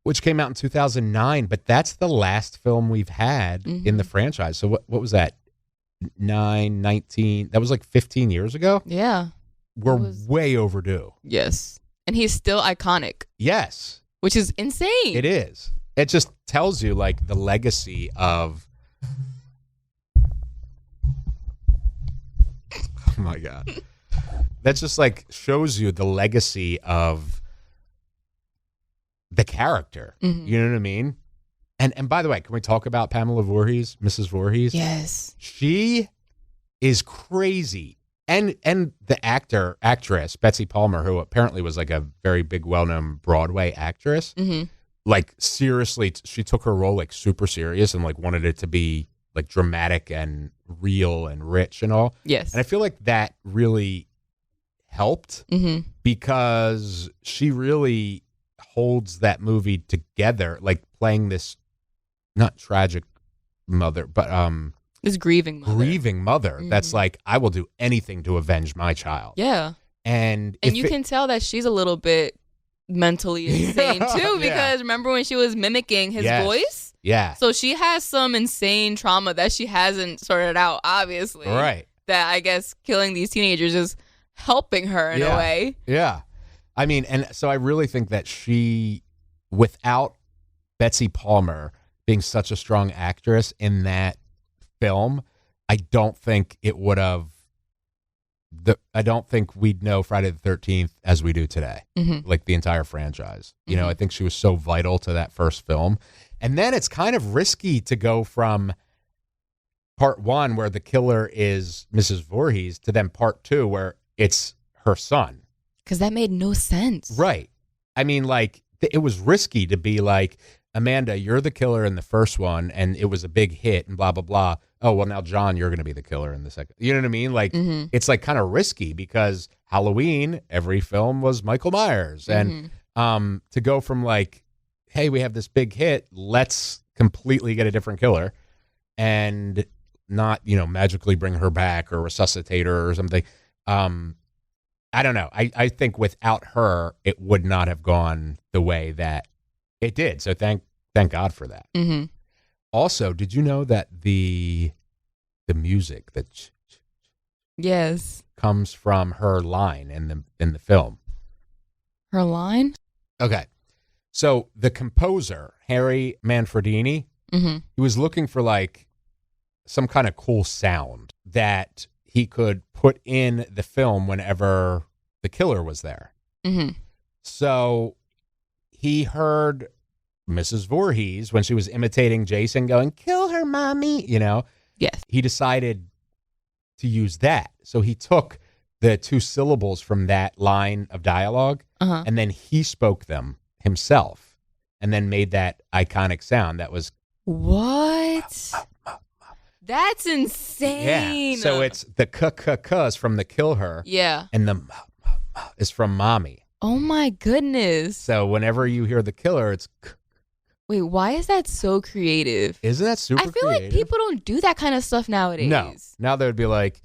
Which came out in 2009, but that's the last film we've had in the franchise. So what was that? 19? That was like 15 years ago?
Yeah.
We're way overdue.
Yes. And he's still iconic.
Yes.
Which is insane.
It is. It just tells you like the legacy of... Oh my God. That just like shows you the legacy of the character. You know what I mean? And by the way, can we talk about Pamela Voorhees, Mrs. Voorhees?
Yes.
She is crazy. And the actress, Betsy Palmer, who apparently was like a very big, well-known Broadway actress, like seriously, she took her role like super serious and like wanted it to be like dramatic and real and rich and all.
Yes.
And I feel like that really helped because she really holds that movie together, like playing this not tragic mother, but
this grieving
mother that's like, I will do anything to avenge my child.
Yeah.
And
you can tell that she's a little bit mentally insane too, because remember when she was mimicking his voice?
Yeah.
So she has some insane trauma that she hasn't sorted out, obviously.
Right.
That I guess killing these teenagers is helping her in a way.
Yeah. I mean, and so I really think that she, without Betsy Palmer being such a strong actress in that film, I don't think it would have, I don't think we'd know Friday the 13th as we do today, like the entire franchise. You know, I think she was so vital to that first film. And then it's kind of risky to go from Part 1, where the killer is Mrs. Voorhees, to then Part 2, where it's her son.
Because that made no sense.
Right. I mean, like, it was risky to be like, Amanda, you're the killer in the first one, and it was a big hit, and blah, blah, blah. Oh, well, now, John, you're going to be the killer in the second. You know what I mean? Like, it's like kind of risky because Halloween, every film was Michael Myers. And to go from like, hey, we have this big hit, let's completely get a different killer and not, magically bring her back or resuscitate her or something. I don't know. I think without her, it would not have gone the way that it did. So thank God for that. Also, did you know that the music that comes from her line in the film?
Her line?
Okay. So the composer, Harry Manfredini, he was looking for like some kind of cool sound that he could put in the film whenever the killer was there. So he heard Mrs. Voorhees, when she was imitating Jason going, kill her, mommy,
Yes.
he decided to use that. So he took the 2 syllables from that line of dialogue and then he spoke them himself and then made that iconic sound that was.
What? That's insane.
Yeah. So it's the k-k-k's from the kill her.
Yeah.
And the is from mommy.
Oh my goodness.
So whenever you hear the killer, it's.
Wait, why is that so creative?
Isn't that super
I feel
creative?
like people don't do that kind of stuff nowadays.
No. Now they would be like,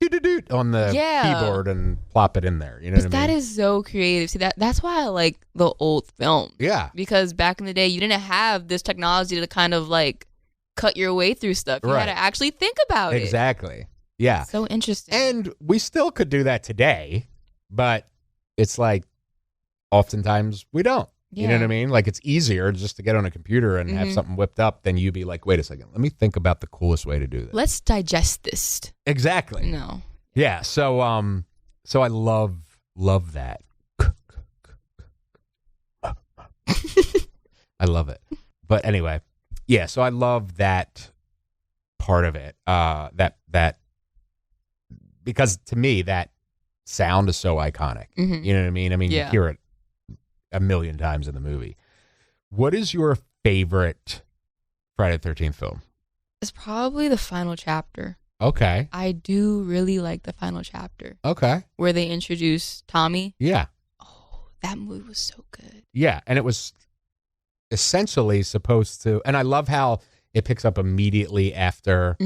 doot on the keyboard and plop it in there. You know what I mean?
That is so creative. See, that's why I like the old film.
Yeah.
Because back in the day, you didn't have this technology to kind of like cut your way through stuff. You had to actually think about it.
Exactly. Yeah.
So interesting.
And we still could do that today, but it's like oftentimes we don't. You know what I mean? Like it's easier just to get on a computer and have something whipped up than you be like, wait a second, let me think about the coolest way to do this.
Let's digest this.
Exactly.
No.
Yeah. So I love that. I love it. But anyway, yeah, so I love that part of it. That because to me that sound is so iconic. You know what I mean? I mean, you hear it a million times in the movie. What is your favorite Friday the 13th film?
It's probably the final chapter.
Okay.
I do really like the final chapter.
Okay.
Where they introduce Tommy.
Yeah.
Oh, that movie was so good.
Yeah, and it was essentially supposed to, and I love how it picks up immediately after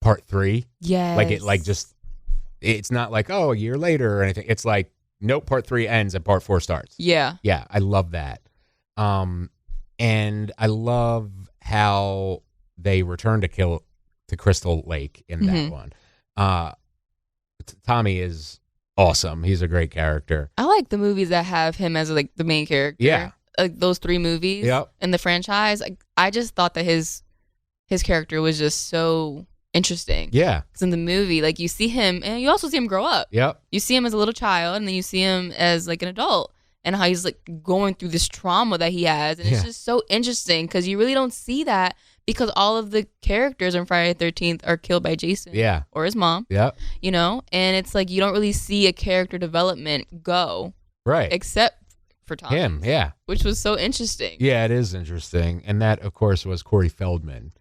part 3.
Yes.
It's not like, oh, a year later or anything. It's like, nope, part 3 ends and part 4 starts.
Yeah.
Yeah, I love that. And I love how they return to Crystal Lake in that one. Tommy is awesome. He's a great character.
I like the movies that have him as like the main character.
Yeah.
Like those 3 movies in the franchise. I just thought that his character was just so interesting.
Yeah.
Because in the movie, like you see him and you also see him grow up.
Yep.
You see him as a little child and then you see him as like an adult and how he's like going through this trauma that he has. And it's just so interesting because you really don't see that because all of the characters in Friday the 13th are killed by Jason.
Yeah.
Or his mom.
Yeah.
And it's like you don't really see a character development go.
Right.
Except for Tommy.
Him, yeah.
Which was so interesting.
Yeah, it is interesting. And that, of course, was Corey Feldman,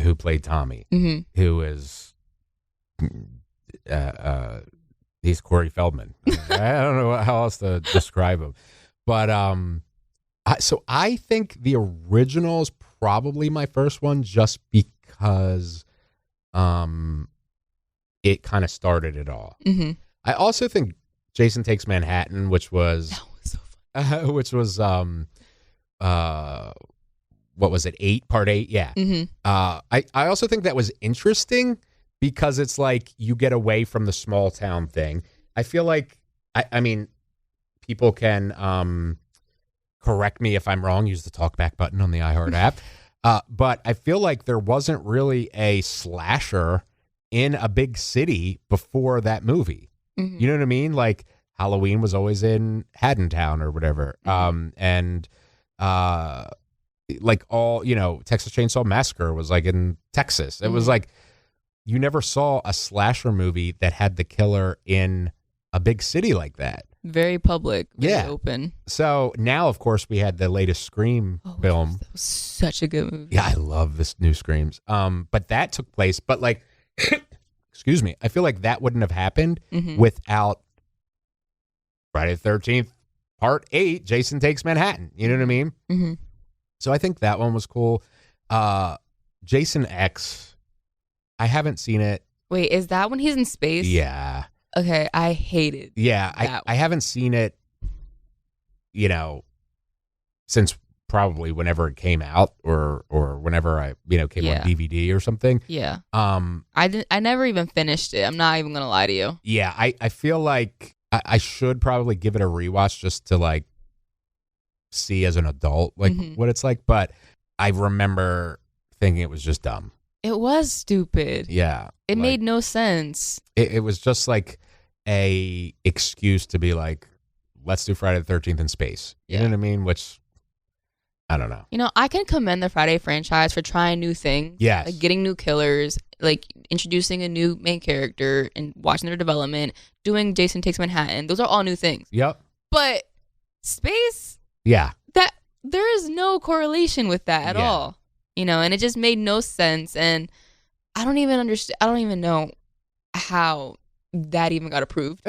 who played Tommy, who is, he's Corey Feldman. I don't know how else to describe him. But so I think the original is probably my first one just because it kind of started it all. I also think Jason Takes Manhattan, which was
so fun.
which was what was it, 8, part 8? Yeah. I also think that was interesting because it's like you get away from the small town thing. I feel like I mean people can correct me if I'm wrong, use the talkback button on the iHeart app. But I feel like there wasn't really a slasher in a big city before that movie. You know what I mean? Like Halloween was always in Haddontown or whatever. And like all, Texas Chainsaw Massacre was like in Texas. It was like you never saw a slasher movie that had the killer in a big city like that.
Very public, very open.
So now, of course, we had the latest Scream film.
That was such a good movie.
Yeah, I love this new Screams. But that took place, but like, excuse me, I feel like that wouldn't have happened without Friday the 13th, part 8, Jason Takes Manhattan. You know what I mean? So I think that one was cool. Jason X, I haven't seen it.
Wait, is that when he's in space?
Yeah.
Okay, I hate it.
Yeah, I haven't seen it, since probably whenever it came out or whenever I, came on DVD or something.
Yeah. I never even finished it. I'm not even going to lie to you.
Yeah, I feel like I should probably give it a rewatch just to like see as an adult what it's like, but I remember thinking it was just dumb.
It was stupid.
Yeah.
It made no sense.
It was just like a excuse to be like, let's do Friday the 13th in space. You know what I mean? Which, I don't know.
You know, I can commend the Friday franchise for trying new things.
Yes.
Like getting new killers, like introducing a new main character and watching their development, doing Jason Takes Manhattan. Those are all new things.
Yep.
But space,
Yeah.
that there is no correlation with that at all. You know, and it just made no sense. And I don't even understand. I don't even know how that even got approved.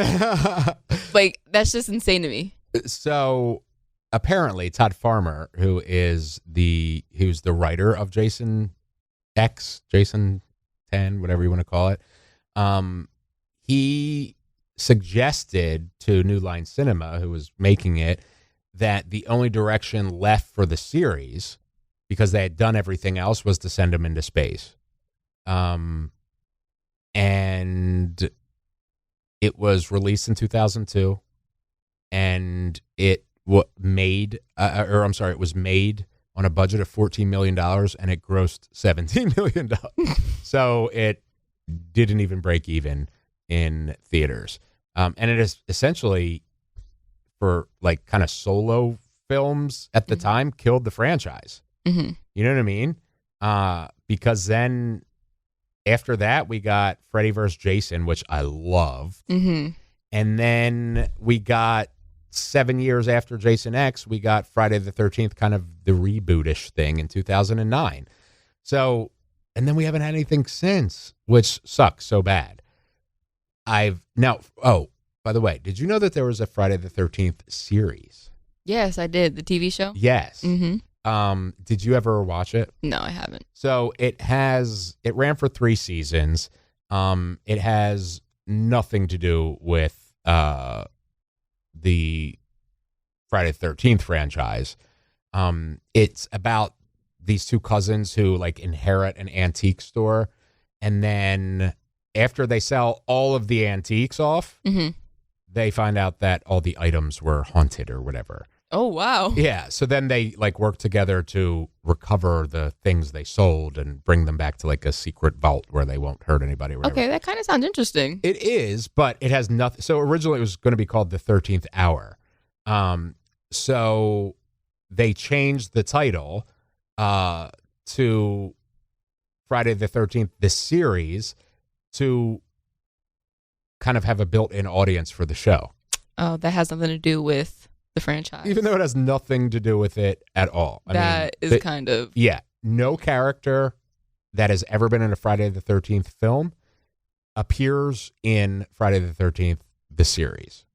Like, that's just insane to me.
So apparently Todd Farmer, who's the writer of Jason X, Jason 10, whatever you want to call it, he suggested to New Line Cinema, who was making it, that the only direction left for the series, because they had done everything else, was to send him into space. And it was released in 2002, and it was made on a budget of $14 million, and it grossed $17 million. So it didn't even break even in theaters. And it is essentially, for like kind of solo films at the time, killed the franchise.
Mm-hmm.
You know what I mean? Because then after that, we got Freddy vs. Jason, which I love.
Mm-hmm.
And then we got 7 years after Jason X, we got Friday the 13th, kind of the rebootish thing in 2009. So, and then we haven't had anything since, which sucks so bad. By the way, did you know that there was a Friday the 13th series?
Yes, I did. The TV show?
Yes.
Mm-hmm.
Did you ever watch it?
No, I haven't.
So it ran for 3 seasons. It has nothing to do with the Friday the 13th franchise. It's about these 2 cousins who like inherit an antique store, and then after they sell all of the antiques off, they find out that all the items were haunted or whatever.
Oh, wow.
Yeah. So then they like work together to recover the things they sold and bring them back to like a secret vault where they won't hurt anybody. Or whatever.
Okay, that kind of sounds interesting.
It is, but it has nothing. So originally it was going to be called The 13th Hour. So they changed the title to Friday the 13th, the series, to kind of have a built-in audience for the show.
Oh, that has nothing to do with the franchise.
Even though it has nothing to do with it at all.
Kind of...
Yeah. No character that has ever been in a Friday the 13th film appears in Friday the 13th, the series,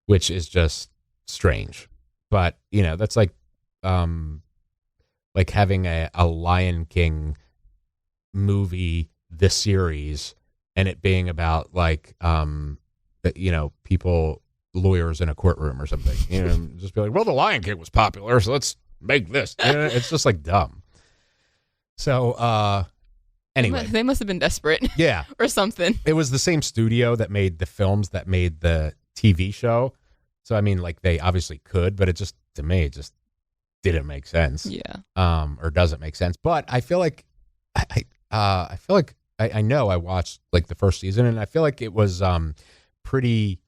which is just strange. But, you know, that's like having a Lion King movie, the series, and it being about like, people, lawyers in a courtroom or something, just be like, well, the Lion King was popular, so let's make this. It's just like dumb. So anyway,
they must have been desperate.
Yeah.
Or something.
It was the same studio that made the films that made the TV show. So I mean, like, they obviously could, but to me it just didn't make sense.
Yeah.
Or doesn't make sense. But I feel like I know I watched like the first season, and I feel like it was pretty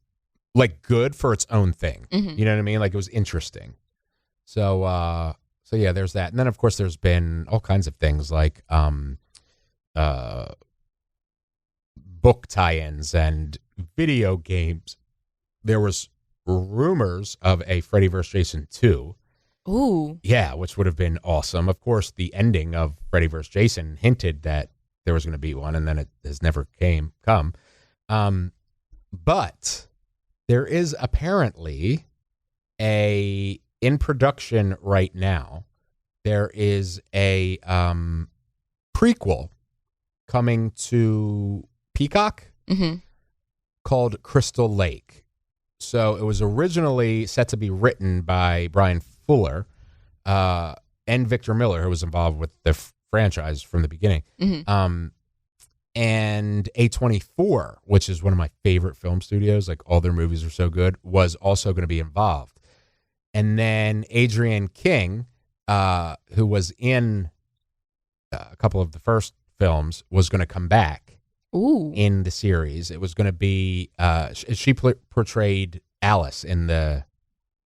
like good for its own thing.
Mm-hmm.
You know what I mean? Like, it was interesting. So yeah, there's that. And then of course there's been all kinds of things like book tie-ins and video games. There was rumors of a Freddy vs. Jason 2.
Ooh.
Yeah, which would have been awesome. Of course, the ending of Freddy vs. Jason hinted that there was going to be one, and then it has never come. But there is apparently in production right now, there is a prequel coming to Peacock called Crystal Lake. So it was originally set to be written by Brian Fuller and Victor Miller, who was involved with the franchise from the beginning. And A24, which is one of my favorite film studios, like all their movies are so good, was also going to be involved. And then Adrienne King, who was in a couple of the first films, was going to come back in the series. It was going to be, she portrayed Alice in the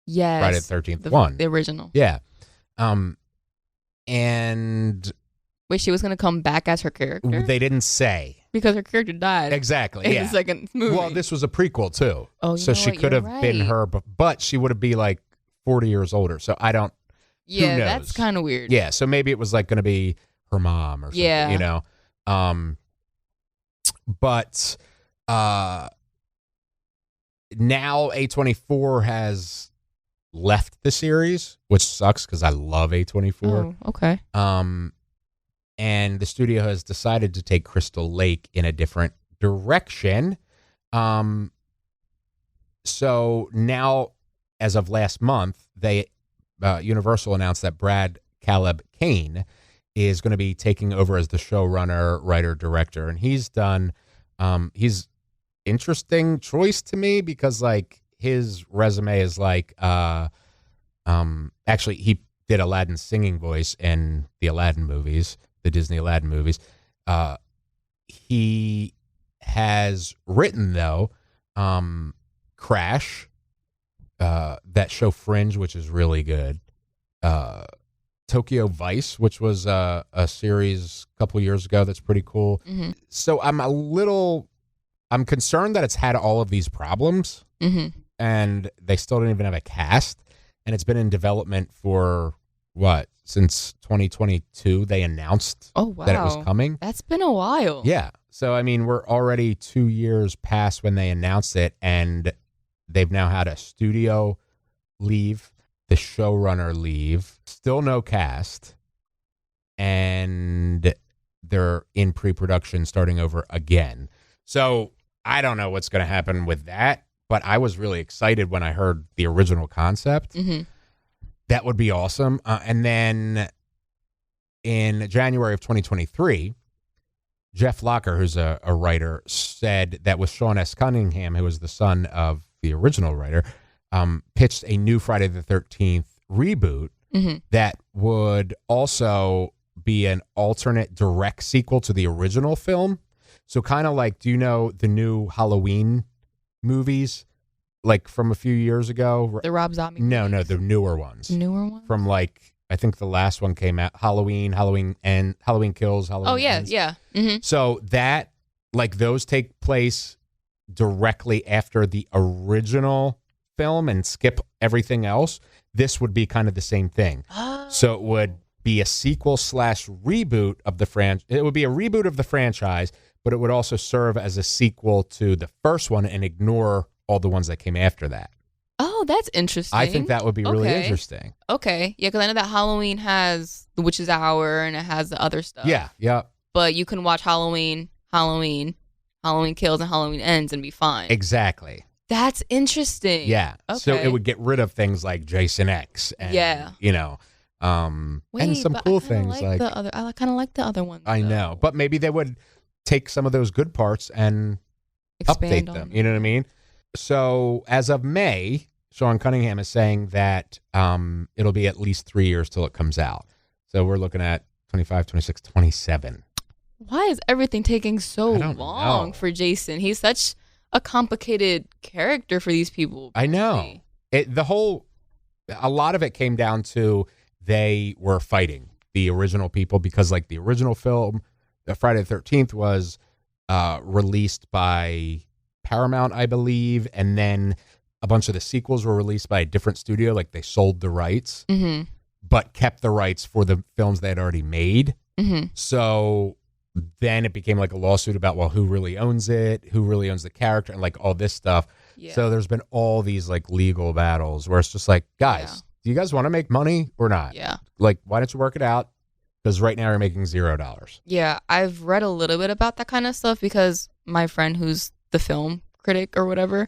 Yes.
Friday the 13th one.
The original.
Yeah. And
Wait, she was going to come back as her character?
they didn't say.
Because her character died.
Exactly,
in
yeah.
the second movie.
Well, this was a prequel, too.
Oh,
so she could have been her, but she would have been like 40 years older. So I don't,
yeah,
who knows?
that's kind of weird.
Yeah, so maybe it was like going to be her mom or something, you know? But now A24 has left the series, which sucks because I love A24.
Oh, okay.
And the studio has decided to take Crystal Lake in a different direction. So now, as of last month, Universal announced that Brad Caleb Kane is going to be taking over as the showrunner, writer, director, and he's done. He's interesting choice to me because like his resume is like, actually he did Aladdin's singing voice in the Aladdin movies, the Disney Aladdin movies. He has written though, Crash, that show Fringe, which is really good. Tokyo Vice, which was a series a couple years ago that's pretty cool.
Mm-hmm.
So I'm concerned that it's had all of these problems, and they still don't even have a cast, and it's been in development for since 2022. They announced that it was coming.
That's been a while.
Yeah. So I mean, we're already 2 years past when they announced it, and they've now had a studio leave, the showrunner leave, still no cast, and they're in pre-production starting over again. So I don't know what's going to happen with that, but I was really excited when I heard the original concept. That would be awesome. And then in January of 2023, Jeff Locker, who's a writer, said that with Sean S. Cunningham, who was the son of the original writer, pitched a new Friday the 13th reboot that would also be an alternate direct sequel to the original film. So kind of like, do you know the new Halloween movies, like from a few years ago?
The Rob Zombie
No,
movies?
the newer ones.
Newer ones?
From like, I think the last one came out, Halloween Kills, Halloween
Oh, yeah,
Ends.
yeah. Mm-hmm.
So that, like those take place directly after the original film and skip everything else. This would be kind of the same thing. So it would be a sequel / reboot of the franchise. It would be a reboot of the franchise, but it would also serve as a sequel to the first one and ignore all the ones that came after that.
Oh, that's interesting.
I think that would be really interesting.
Okay. Yeah, because I know that Halloween has the Witch's Hour and it has the other stuff.
Yeah.
But you can watch Halloween Kills, and Halloween Ends and be fine.
Exactly.
That's interesting.
Yeah.
Okay.
So it would get rid of things like Jason X and, you know, and some cool things like
the other. I kind of like the other ones.
I know, but maybe they would take some of those good parts and
Expand
update them.
on
You know what I mean? So as of May, Sean Cunningham is saying that it'll be at least 3 years till it comes out. So we're looking at 25, 26, 27.
Why is everything taking so long
know.
for Jason? He's such a complicated character for these people.
I know. A lot of it came down to they were fighting the original people because like the original film, Friday the 13th was released by Paramount, I believe. And then a bunch of the sequels were released by a different studio. Like they sold the rights, but kept the rights for the films they had already made. So then it became like a lawsuit about, well, who really owns it? Who really owns the character? And like all this stuff. Yeah. So there's been all these like legal battles where it's just like, guys, do you guys want to make money or not?
Yeah.
Like, why don't you work it out? Because right now you're making $0.
Yeah. I've read a little bit about that kind of stuff because my friend who's the film critic or whatever,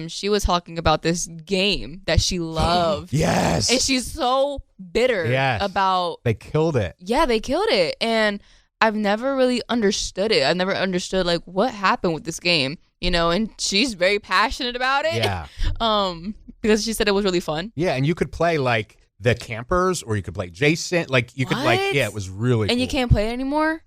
she was talking about this game that she loved.
Yes.
And she's so bitter about.
They killed it.
Yeah, they killed it. And I've never really understood it. I've never understood like what happened with this game, you know, and she's very passionate about it.
Yeah.
Because she said it was really fun.
Yeah, and you could play like the campers or you could play Jason. Like you could it was really
And
cool.
you can't play it anymore?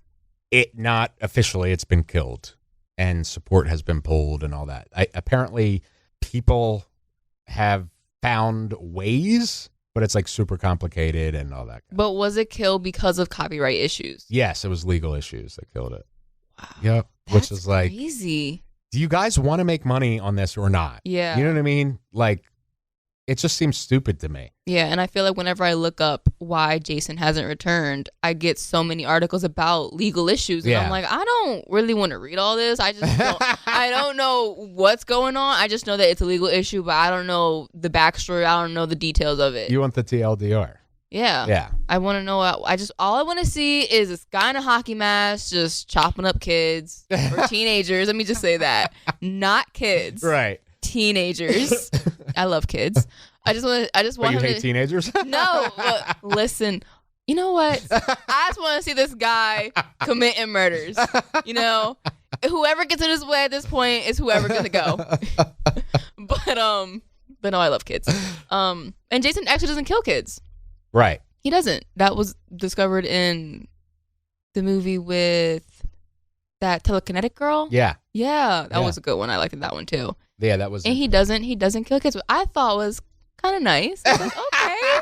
It not officially, it's been killed and support has been pulled and all that. Apparently people have found ways, but it's like super complicated and all that.
But was it killed because of copyright issues?
Yes, it was legal issues that killed it.
Wow.
Yep. Which is like,
crazy.
do you guys want to make money on this or not?
Yeah.
You know what I mean? Like, it just seems stupid to me.
Yeah, and I feel like whenever I look up why Jason hasn't returned, I get so many articles about legal issues, and I'm like, I don't really want to read all this. I just don't, I don't know what's going on. I just know that it's a legal issue, but I don't know the backstory. I don't know the details of it.
You want the TLDR?
Yeah.
Yeah.
I want to know. All I want to see is this guy in a hockey mask just chopping up kids or teenagers. Let me just say that, not kids.
Right.
Teenagers. I love kids. I just want
But you
him
hate
to,
teenagers?
No, listen. You know what? I just want to see this guy committing murders. You know, whoever gets in his way at this point is whoever gonna go. But no, I love kids. And Jason actually doesn't kill kids.
Right.
He doesn't. That was discovered in the movie with that telekinetic girl.
Yeah.
Yeah, that was a good one. I liked that one too.
Yeah, that was.
And he doesn't kill kids. But I thought was kind of nice. I was like, okay,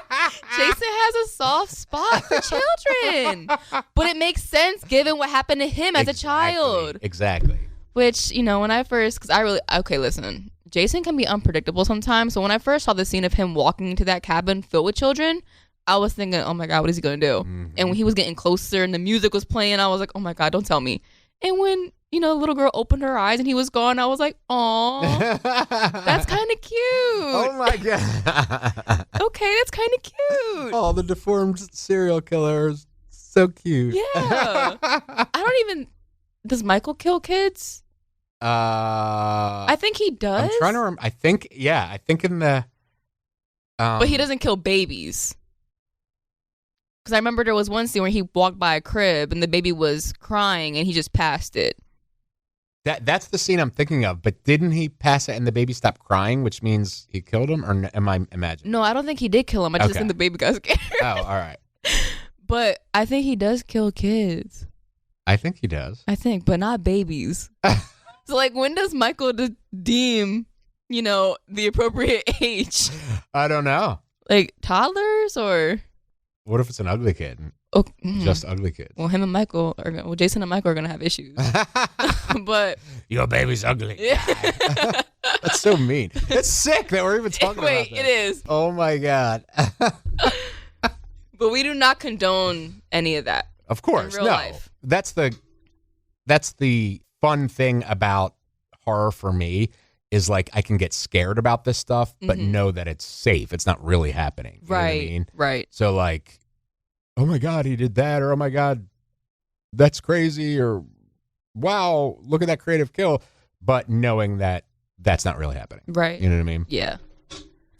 Jason has a soft spot for children, but it makes sense given what happened to him as a child.
Exactly.
Which, you know, when I first, listen, Jason can be unpredictable sometimes. So when I first saw the scene of him walking into that cabin filled with children, I was thinking, oh my God, what is he gonna do? Mm-hmm. And when he was getting closer and the music was playing, I was like, oh my God, don't tell me. And when, you know, the little girl opened her eyes and he was gone, I was like, aw, that's kind of cute.
Oh my God.
Okay, that's kind of cute.
Oh, the deformed serial killer is so cute.
Yeah. Does Michael kill kids? I think he does.
I'm trying to remember. I think in the.
But he doesn't kill babies. Because I remember there was one scene where he walked by a crib and the baby was crying and he just passed it.
That's the scene I'm thinking of. But didn't he pass it and the baby stopped crying, which means he killed him? Or am I imagining?
No, I don't think he did kill him. I just think the baby got scared.
Oh, all right.
But I think he does kill kids.
I think he does.
I think, but not babies. So, like, when does Michael deem, you know, the appropriate age?
I don't know.
Like, toddlers or?
What if it's an ugly kid?
Oh,
just ugly kids.
Well, Jason and Michael are going to have issues. But
your baby's ugly.
Yeah.
That's so mean. It's sick that we're even talking about that.
It is.
Oh, my God.
But we do not condone any of that.
Of course,
in real life.
That's the fun thing about horror for me is like I can get scared about this stuff, but know that it's safe. It's not really happening. You know what I mean?
Right.
So like, oh my God, he did that, or oh my God, that's crazy, or wow, look at that creative kill. But knowing that that's not really happening.
Right.
You know what I mean?
Yeah.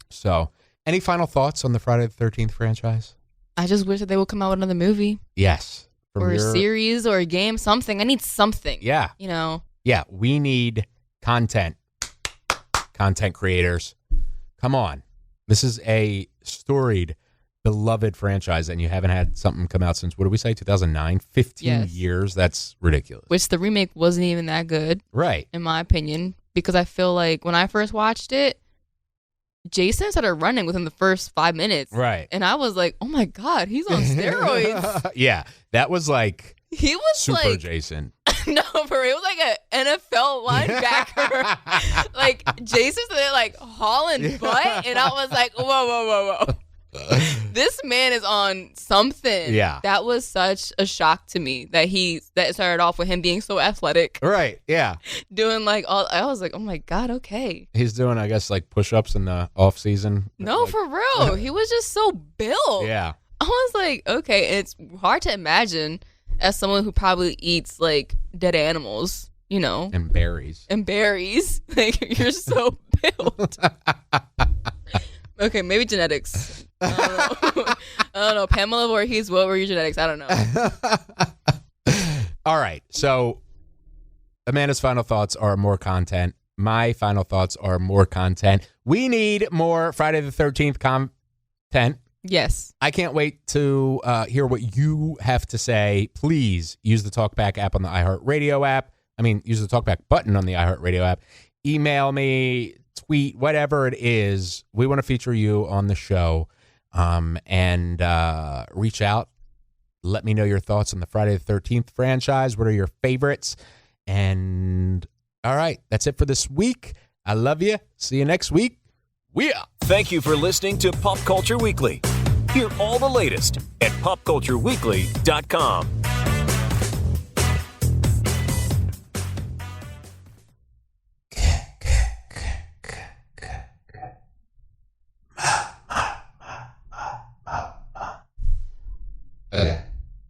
So, any final thoughts on the Friday the 13th franchise?
I just wish that they would come out with another movie.
Yes.
Or a series or a game, something. I need something.
Yeah.
You know?
Yeah, we need content creators. Come on. This is a storied, beloved franchise, and you haven't had something come out since, what did we say, 2009? 15 years? That's ridiculous.
Which the remake wasn't even that good.
Right.
In my opinion. Because I feel like when I first watched it, Jason started running within the first 5 minutes.
Right.
And I was like, oh my God, he's on steroids.
Yeah. That was like
he was
super
like,
Jason.
No, for real. It was like an NFL linebacker. Like Jason's there like hauling butt. And I was like, whoa. This man is on something.
Yeah.
That was such a shock to me that it started off with him being so athletic.
Right. Yeah.
Doing like I was like, oh my God, okay.
He's doing, I guess, like push-ups in the off season.
No,
like,
for real. He was just so built.
Yeah.
I was like, okay. And it's hard to imagine as someone who probably eats like dead animals, you know.
And berries.
Like, you're so built. Okay, maybe genetics. I don't know. Pamela Voorhees, what were your genetics? I don't know.
All right. So Amanda's final thoughts are more content. My final thoughts are more content. We need more Friday the 13th content.
Yes.
I can't wait to hear what you have to say. Please use the TalkBack app on the iHeartRadio app. Use the TalkBack button on the iHeartRadio app. Email me, tweet, whatever it is, we want to feature you on the show. And reach out. Let me know your thoughts on the Friday the 13th franchise. What are your favorites? And all right, that's it for this week. I love you. See you next week. We out.
Thank you for listening to Pop Culture Weekly. Hear all the latest at popcultureweekly.com.